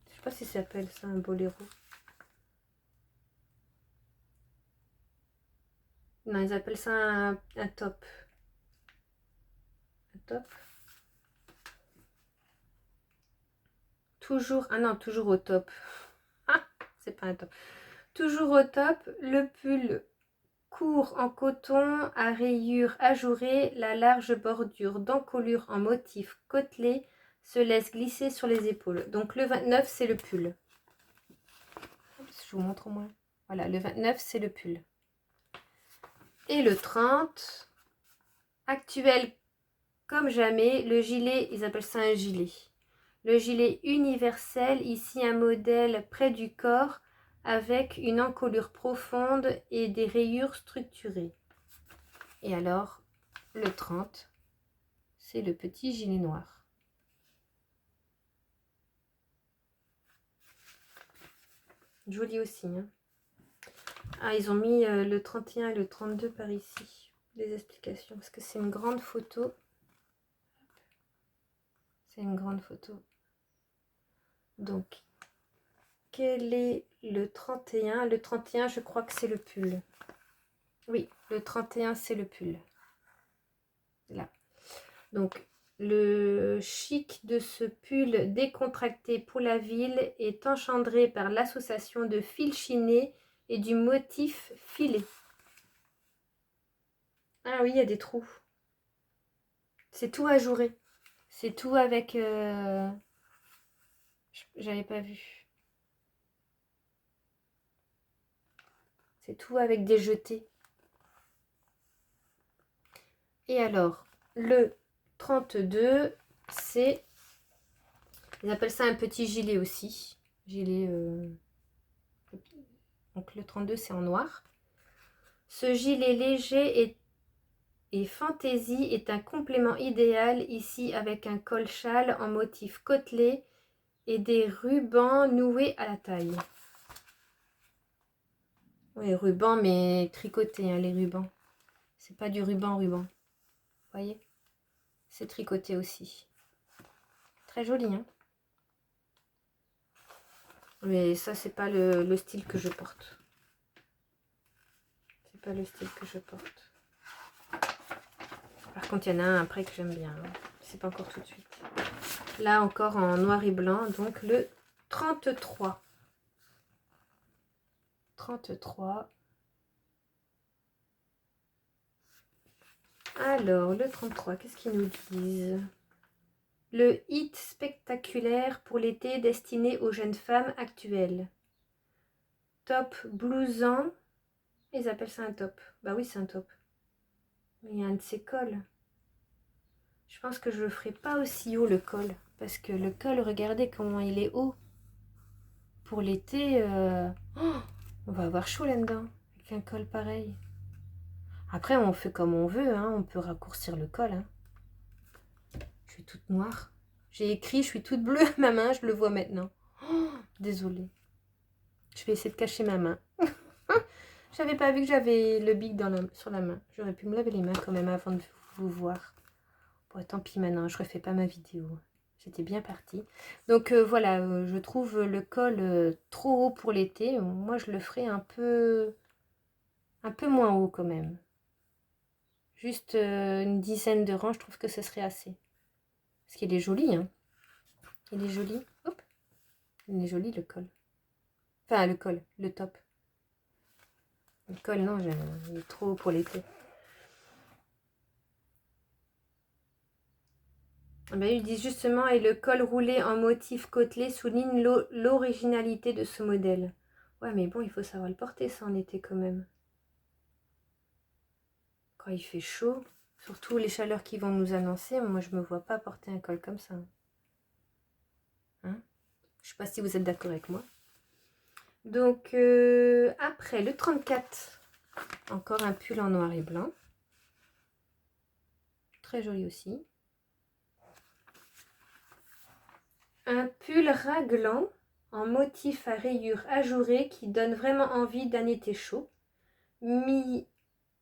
Je sais pas si ça s'appelle ça un boléro. Non, ils appellent ça un top. Un top. Toujours, ah non, toujours au top. Ah, c'est pas un top. Toujours au top, le pull court en coton à rayures ajourées, la large bordure d'encolure en motif côtelé se laisse glisser sur les épaules. Donc le 29, c'est le pull. Je vous montre au moins. Voilà, le 29, c'est le pull. Et le 30, actuel comme jamais, le gilet, ils appellent ça un gilet. Le gilet universel, ici un modèle près du corps avec une encolure profonde et des rayures structurées. Et alors, le 30, c'est le petit gilet noir. Joli aussi. Hein. Ah, ils ont mis le 31 et le 32 par ici. Les explications, parce que c'est une grande photo. C'est une grande photo. Donc, quel est le 31? Le 31, je crois que c'est le pull. Oui, le 31, c'est le pull. Là. Donc, le chic de ce pull décontracté pour la ville est enchandré par l'association de fil chiné et du motif filé. Ah oui, il y a des trous. C'est tout ajouré. C'est tout avec... J'avais pas vu. C'est tout avec des jetés. Et alors, le 32, c'est... Ils appellent ça un petit gilet aussi. Gilet... Donc le 32, c'est en noir. Ce gilet léger et fantaisie est un complément idéal ici avec un col châle en motif côtelé et des rubans noués à la taille. Oui, ruban mais tricoté, hein, les rubans. C'est pas du ruban. Vous voyez? C'est tricoté aussi. Très joli, hein? Mais ça, c'est pas le style que je porte. C'est pas le style que je porte. Par contre, il y en a un après que j'aime bien. C'est pas encore tout de suite. Là, encore en noir et blanc. Donc, le 33. 33. Alors, le 33, qu'est-ce qu'ils nous disent? Le hit spectaculaire pour l'été destiné aux jeunes femmes actuelles. Top blousant. Ils appellent ça un top. Bah oui, c'est un top. Mais il y a un de ces cols. Je pense que je le ferai pas aussi haut le col. Parce que le col, regardez comment il est haut. Pour l'été, on va avoir chaud là-dedans. Avec un col pareil. Après, on fait comme on veut. Hein. On peut raccourcir le col. Hein. Je suis toute noire. J'ai écrit, je suis toute bleue à ma main. Je le vois maintenant. Désolée. Je vais essayer de cacher ma main. J'avais pas vu que j'avais le bic sur la main. J'aurais pu me laver les mains quand même avant de vous voir. Bon, tant pis maintenant, je refais pas ma vidéo. J'étais bien partie. Donc voilà, je trouve le col trop haut pour l'été. Moi, je le ferai un peu moins haut quand même. Juste une dizaine de rangs, je trouve que ce serait assez. Parce qu'il est joli, hein. Il est joli. Hop. Il est joli le col. Enfin, le col, le top. Le col, non, il est trop haut pour l'été. Ben, ils disent justement, et le col roulé en motif côtelé souligne l'originalité de ce modèle. Ouais, mais bon, il faut savoir le porter ça en été quand même. Quand il fait chaud, surtout les chaleurs qui vont nous annoncer, moi je me vois pas porter un col comme ça. Hein? Je sais pas si vous êtes d'accord avec moi. Donc après le 34, encore un pull en noir et blanc. Très joli aussi. Un pull raglan en motif à rayures ajourées qui donne vraiment envie d'un été chaud. Mis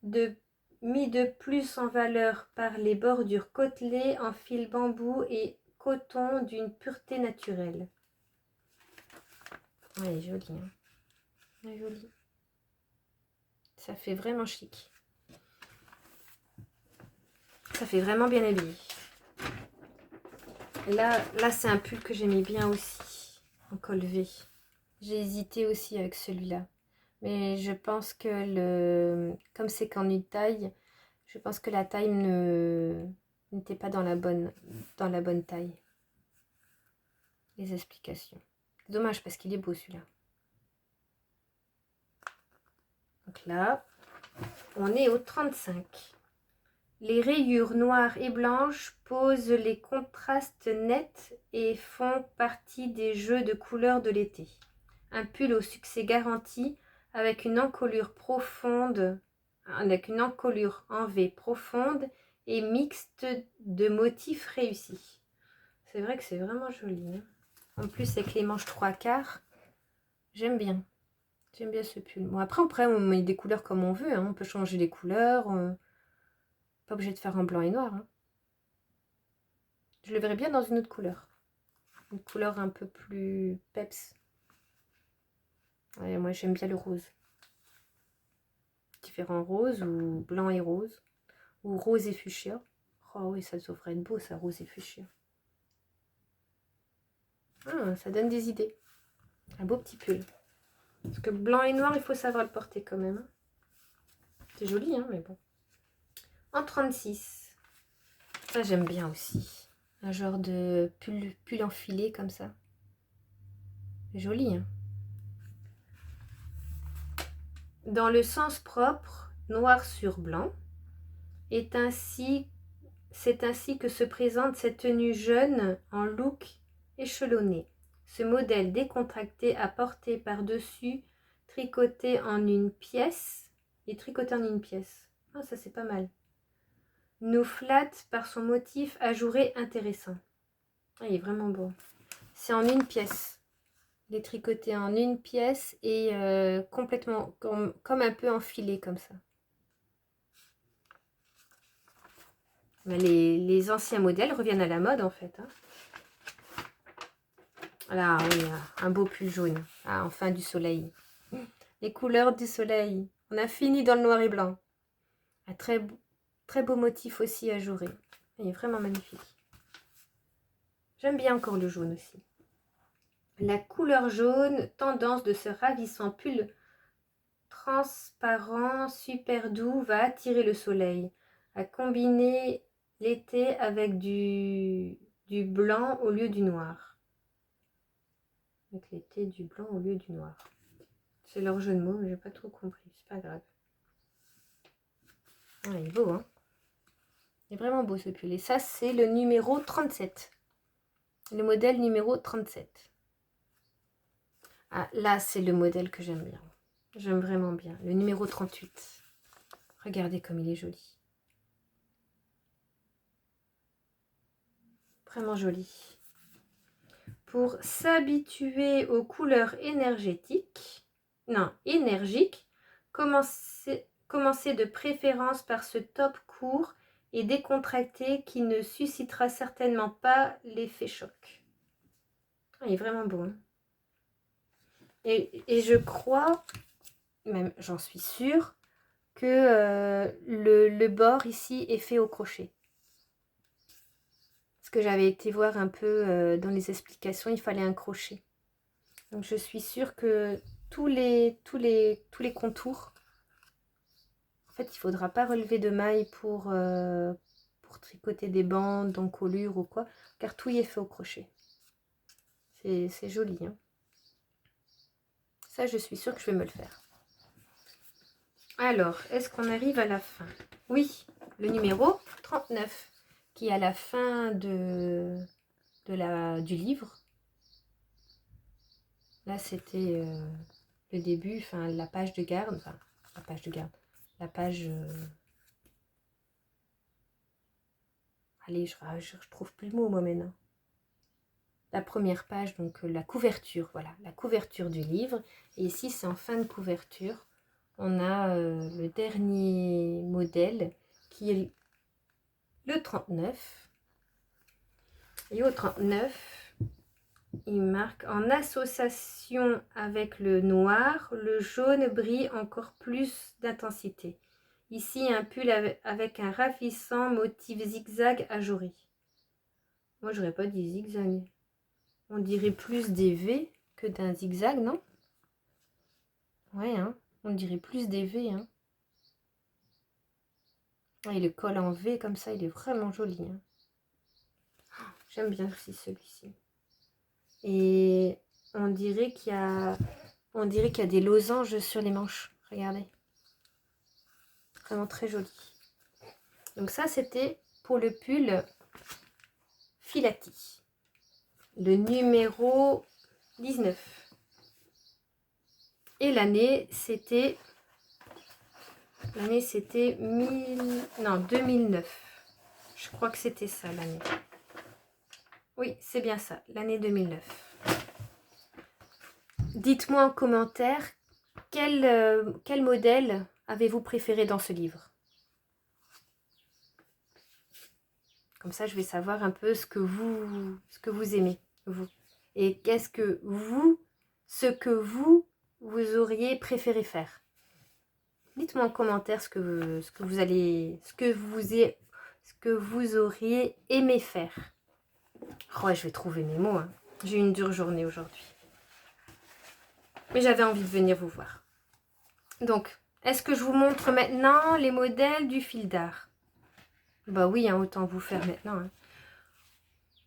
de plus en valeur par les bordures côtelées en fil bambou et coton d'une pureté naturelle. Ouais, elle est jolie. Hein. Elle est jolie. Ça fait vraiment chic. Ça fait vraiment bien habillé. Là c'est un pull que j'aimais bien aussi, en col V. J'ai hésité aussi avec celui-là. Mais je pense que comme c'est qu'en une taille, je pense que la taille n'était pas dans la bonne taille. Les explications. Dommage parce qu'il est beau celui-là. Donc là, on est au 35. Les rayures noires et blanches posent les contrastes nets et font partie des jeux de couleurs de l'été. Un pull au succès garanti avec une encolure profonde, avec une encolure en V profonde et mixte de motifs réussis. C'est vrai que c'est vraiment joli. Hein. En plus, avec les manches 3/4, j'aime bien. J'aime bien ce pull. Bon, après, on met des couleurs comme on veut. Hein. On peut changer les couleurs. Pas obligé de faire en blanc et noir. Hein. Je le verrais bien dans une autre couleur. Une couleur un peu plus peps. Ouais, moi, j'aime bien le rose. Différents roses ou blanc et rose. Ou rose et fuchsia. Oh oui, ça devrait être beau, ça, rose et fuchsia. Ah, ça donne des idées. Un beau petit pull. Parce que blanc et noir, il faut savoir le porter quand même. C'est joli, hein, mais bon. En 36. Ça, j'aime bien aussi. Un genre de pull enfilé comme ça. Joli, hein. Dans le sens propre, noir sur blanc, c'est ainsi que se présente cette tenue jeune en look échelonné. Ce modèle décontracté à porter par-dessus, tricoté en une pièce. Ah, ça c'est pas mal. Nous flatte par son motif ajouré intéressant. Ah, il est vraiment beau. C'est en une pièce. Il est tricoté en une pièce et complètement comme un peu enfilé comme ça. Les anciens modèles reviennent à la mode en fait. Hein. Là, oui, un beau pull jaune. Ah, enfin du soleil. Les couleurs du soleil. On a fini dans le noir et blanc. Un très beau motif aussi ajouré. Il est vraiment magnifique. J'aime bien encore le jaune aussi. La couleur jaune, tendance de ce ravissant pull transparent, super doux, va attirer le soleil. À combiner l'été avec du blanc au lieu du noir. Avec l'été, du blanc au lieu du noir. C'est leur jeu de mots, mais j'ai pas trop compris. C'est pas grave. Ah, il est beau, hein. Il est vraiment beau ce pull. Et ça, c'est le numéro 37. Le modèle numéro 37. Ah, là, c'est le modèle que j'aime bien. J'aime vraiment bien. Le numéro 38. Regardez comme il est joli. Vraiment joli. Pour s'habituer aux couleurs énergiques, commencez de préférence par ce top court et décontracté qui ne suscitera certainement pas l'effet choc. Ah, il est vraiment beau. Hein. Et je crois, même j'en suis sûre, que le bord ici est fait au crochet. Parce que j'avais été voir un peu dans les explications, il fallait un crochet. Donc je suis sûre que tous les contours, en fait il ne faudra pas relever de mailles pour tricoter des bandes, d'encolure ou quoi, car tout y est fait au crochet. C'est joli. Hein. Ça je suis sûre que je vais me le faire. Alors, est-ce qu'on arrive à la fin? Oui, le numéro 39, qui est à la fin du livre. Là, c'était le début, enfin la page de garde, enfin la page de garde, la page... allez, je trouve plus le mot moi maintenant. La première page, donc la couverture, voilà, la couverture du livre. Et ici, c'est en fin de couverture. On a le dernier modèle qui est le 39. Et au 39, il marque en association avec le noir, le jaune brille encore plus d'intensité. Ici, un pull avec un ravissant motif zigzag ajouré. Moi, j'aurais pas dit zigzag. On dirait plus des V que d'un zigzag, non? Ouais, hein, on dirait plus des V. Hein. Ah, et le col en V comme ça, il est vraiment joli. Hein. J'aime bien aussi celui-ci. Et on dirait qu'il y a des losanges sur les manches. Regardez. Vraiment très joli. Donc ça, c'était pour le pull Filati. Le numéro 19. Et l'année, c'était 2009. Je crois que c'était ça l'année. Oui, c'est bien ça, l'année 2009. Dites-moi en commentaire quel modèle avez-vous préféré dans ce livre. Comme ça, je vais savoir un peu ce que vous aimez, vous. Et ce que vous auriez préféré faire. Dites-moi en commentaire ce que vous auriez aimé faire. Oh, je vais trouver mes mots. Hein. J'ai eu une dure journée aujourd'hui. Mais j'avais envie de venir vous voir. Donc, est-ce que je vous montre maintenant les modèles du fil d'art? Bah oui, hein, autant vous faire maintenant. Hein.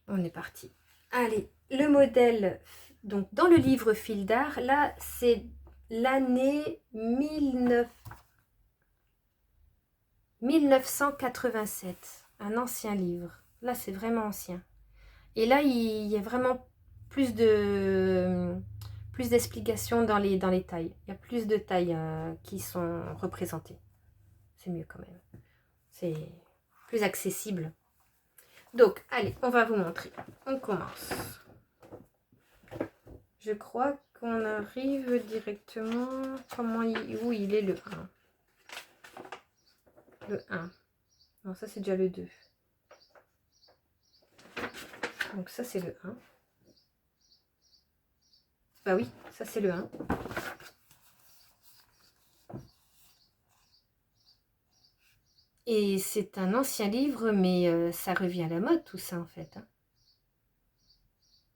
On est parti. Allez, le modèle, donc dans le livre fil d'art, là, c'est l'année 1987. Un ancien livre. Là, c'est vraiment ancien. Et là, il y a vraiment plus d'explications dans les tailles. Il y a plus de tailles qui sont représentées. C'est mieux quand même. C'est plus accessible. Donc, allez, on va vous montrer. On commence. Je crois qu'on arrive directement... Où il est le 1? Le 1. Non, ça c'est déjà le 2. Donc ça c'est le 1. Bah oui, ça c'est le 1. Et c'est un ancien livre, mais ça revient à la mode tout ça en fait. Hein.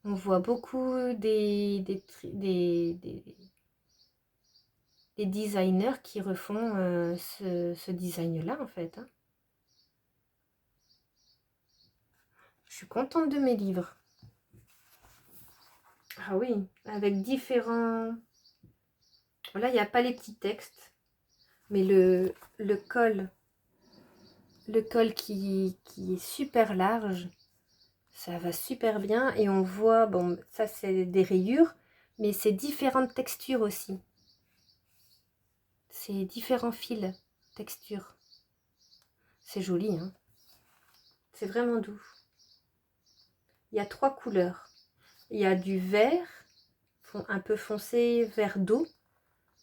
On voit beaucoup des designers qui refont ce design-là en fait. Hein. Je suis contente de mes livres. Ah oui, avec différents... Là, il n'y a pas les petits textes, mais le col qui est super large, ça va super bien. Et on voit, bon, ça c'est des rayures, mais c'est différentes textures aussi. C'est différents fils, textures. C'est joli, hein. C'est vraiment doux. Il y a 3 couleurs. Il y a du vert, un peu foncé, vert d'eau.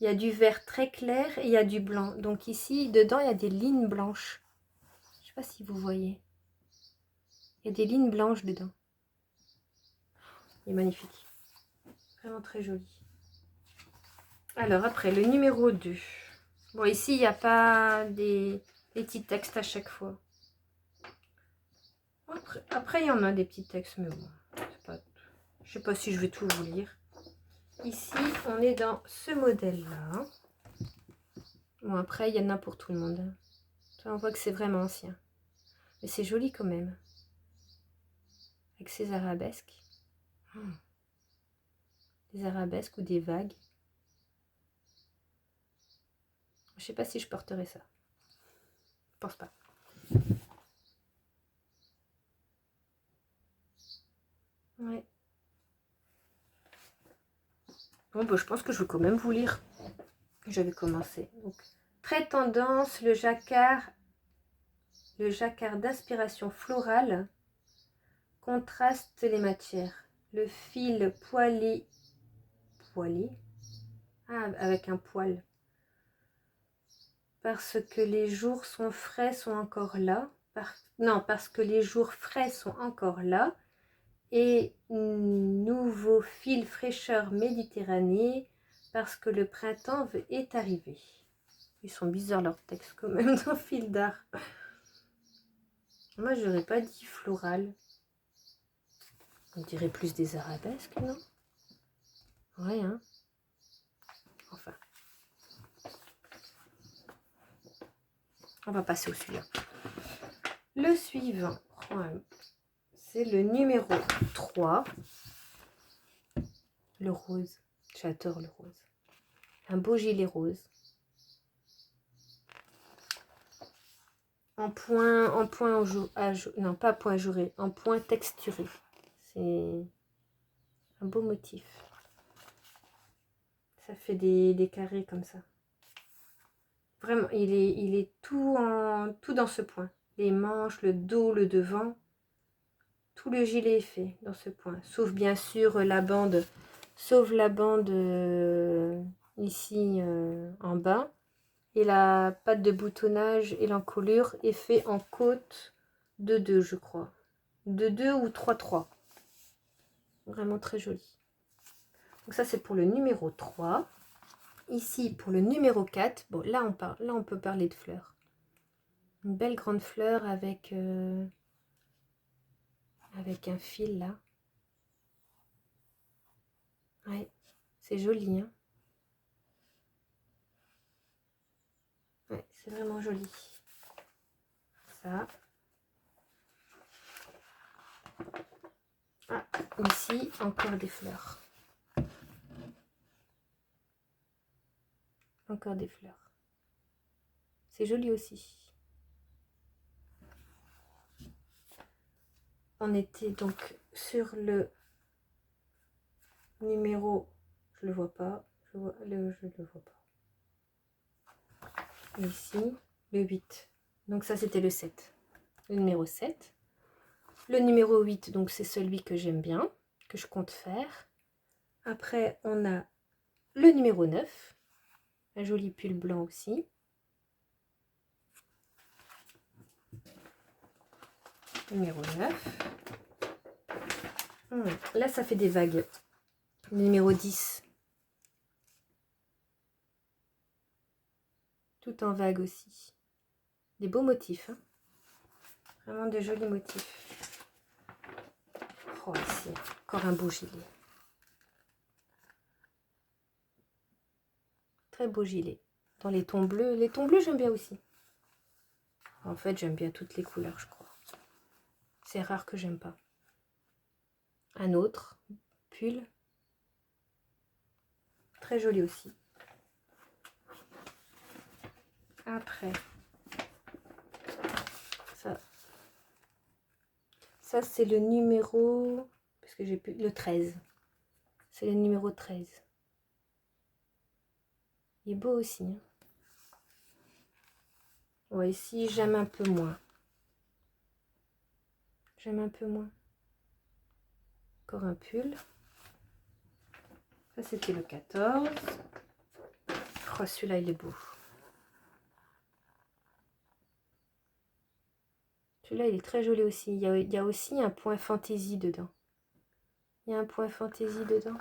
Il y a du vert très clair et il y a du blanc. Donc ici, dedans, il y a des lignes blanches. Je ne sais pas si vous voyez. Il y a des lignes blanches dedans. Il est magnifique. Vraiment très joli. Alors après, le numéro 2. Bon, ici, il n'y a pas des petits textes à chaque fois. Après, il y en a des petits textes, mais bon, pas... je ne sais pas si je vais tout vous lire. Ici, on est dans ce modèle-là. Bon, après, il y en a pour tout le monde. On voit que c'est vraiment ancien. Mais c'est joli quand même. Avec ces arabesques. Des arabesques ou des vagues. Je sais pas si je porterai ça. Je pense pas. Ouais. Bon, bah, je pense que je vais quand même vous lire. J'avais commencé. Donc, très tendance, le jacquard d'inspiration florale contraste les matières. Le fil poilé, avec un poil. Parce que les jours sont frais sont encore là. Parce que les jours frais sont encore là. Et nouveau fil fraîcheur Méditerranée, parce que le printemps est arrivé. Ils sont bizarres leurs textes quand même dans Fil d'art. Moi, j'aurais pas dit floral. On dirait plus des arabesques, non? Ouais, hein. Enfin. On va passer au suivant. Le suivant, c'est le numéro 3. Le rose. J'adore le rose. Un beau gilet rose. En point non pas point ajouré, en point texturé. C'est un beau motif. Ça fait des carrés comme ça. Vraiment, il est tout dans ce point. Les manches, le dos, le devant. Tout le gilet est fait dans ce point. Sauf bien sûr la bande. Sauf la bande ici en bas. Et la patte de boutonnage et l'encolure est fait en côte de 2, je crois. De 2 ou 3-3. Vraiment très joli. Donc ça, c'est pour le numéro 3. Ici, pour le numéro 4, bon, là, on peut parler de fleurs. Une belle grande fleur avec un fil, là. Ouais, c'est joli, hein. Ouais, c'est vraiment joli. Ça. Ah, ici, encore des fleurs. Encore des fleurs. C'est joli aussi. On était donc sur le numéro... Je le vois pas. Je le vois pas. Ici, le 8. Donc ça, c'était le 7. Le numéro 7. Le numéro 8, donc c'est celui que j'aime bien, que je compte faire. Après, on a le numéro 9. Un joli pull blanc aussi. Numéro 9. Là, ça fait des vagues. Le numéro 10. Tout en vague aussi. Des beaux motifs. Hein. Vraiment de jolis motifs. Oh, ici, encore un beau gilet. Très beau gilet. Dans les tons bleus. Les tons bleus, j'aime bien aussi. En fait, j'aime bien toutes les couleurs, je crois. C'est rare que j'aime pas. Un autre pull. Très joli aussi. Après, ça c'est le numéro, parce que j'ai plus le 13. C'est le numéro 13. Il est beau aussi. Hein. Ouais, ici j'aime un peu moins. J'aime un peu moins. Encore un pull. Ça c'était le 14. Oh, celui-là il est beau. Celui-là il est très joli aussi. Il y a aussi un point fantaisie dedans. Il y a un point fantaisie dedans.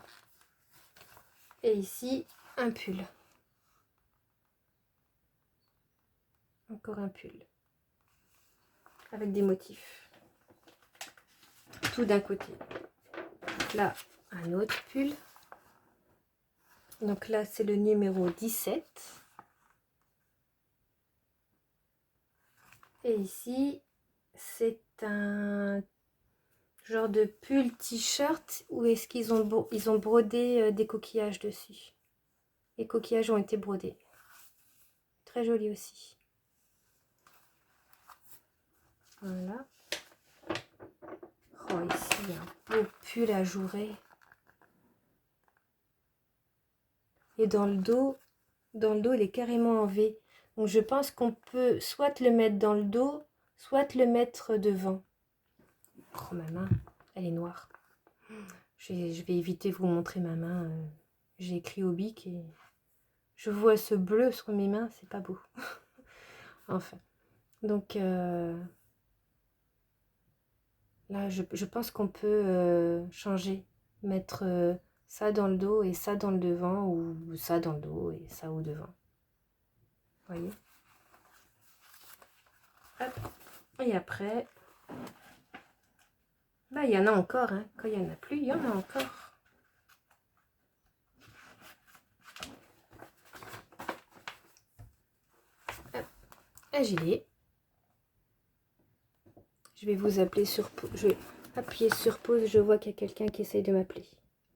Et ici, un pull. Encore un pull. Avec des motifs. Tout d'un côté. Là, un autre pull. Donc là, c'est le numéro 17. Et ici, c'est un genre de pull t-shirt où est-ce qu'ils ont, brodé des coquillages dessus. Les coquillages ont été brodés. Très joli aussi. Voilà. Oh, ici, un beau pull ajouré. Et dans le dos, il est carrément en V. Donc je pense qu'on peut soit le mettre dans le dos, soit le mettre devant. Oh, ma main, elle est noire. Je vais éviter de vous montrer ma main. J'ai écrit au bic et je vois ce bleu sur mes mains, c'est pas beau. Enfin, donc là, je pense qu'on peut changer, mettre ça dans le dos et ça dans le devant, ou ça dans le dos et ça au devant. Vous voyez? Hop. Et après, bah, il y en a encore. Hein. Quand il n'y en a plus, il y en a encore. Hop. Un gilet. Je vais vous appeler sur pause. Je vais appuyer sur pause. Je vois qu'il y a quelqu'un qui essaye de m'appeler.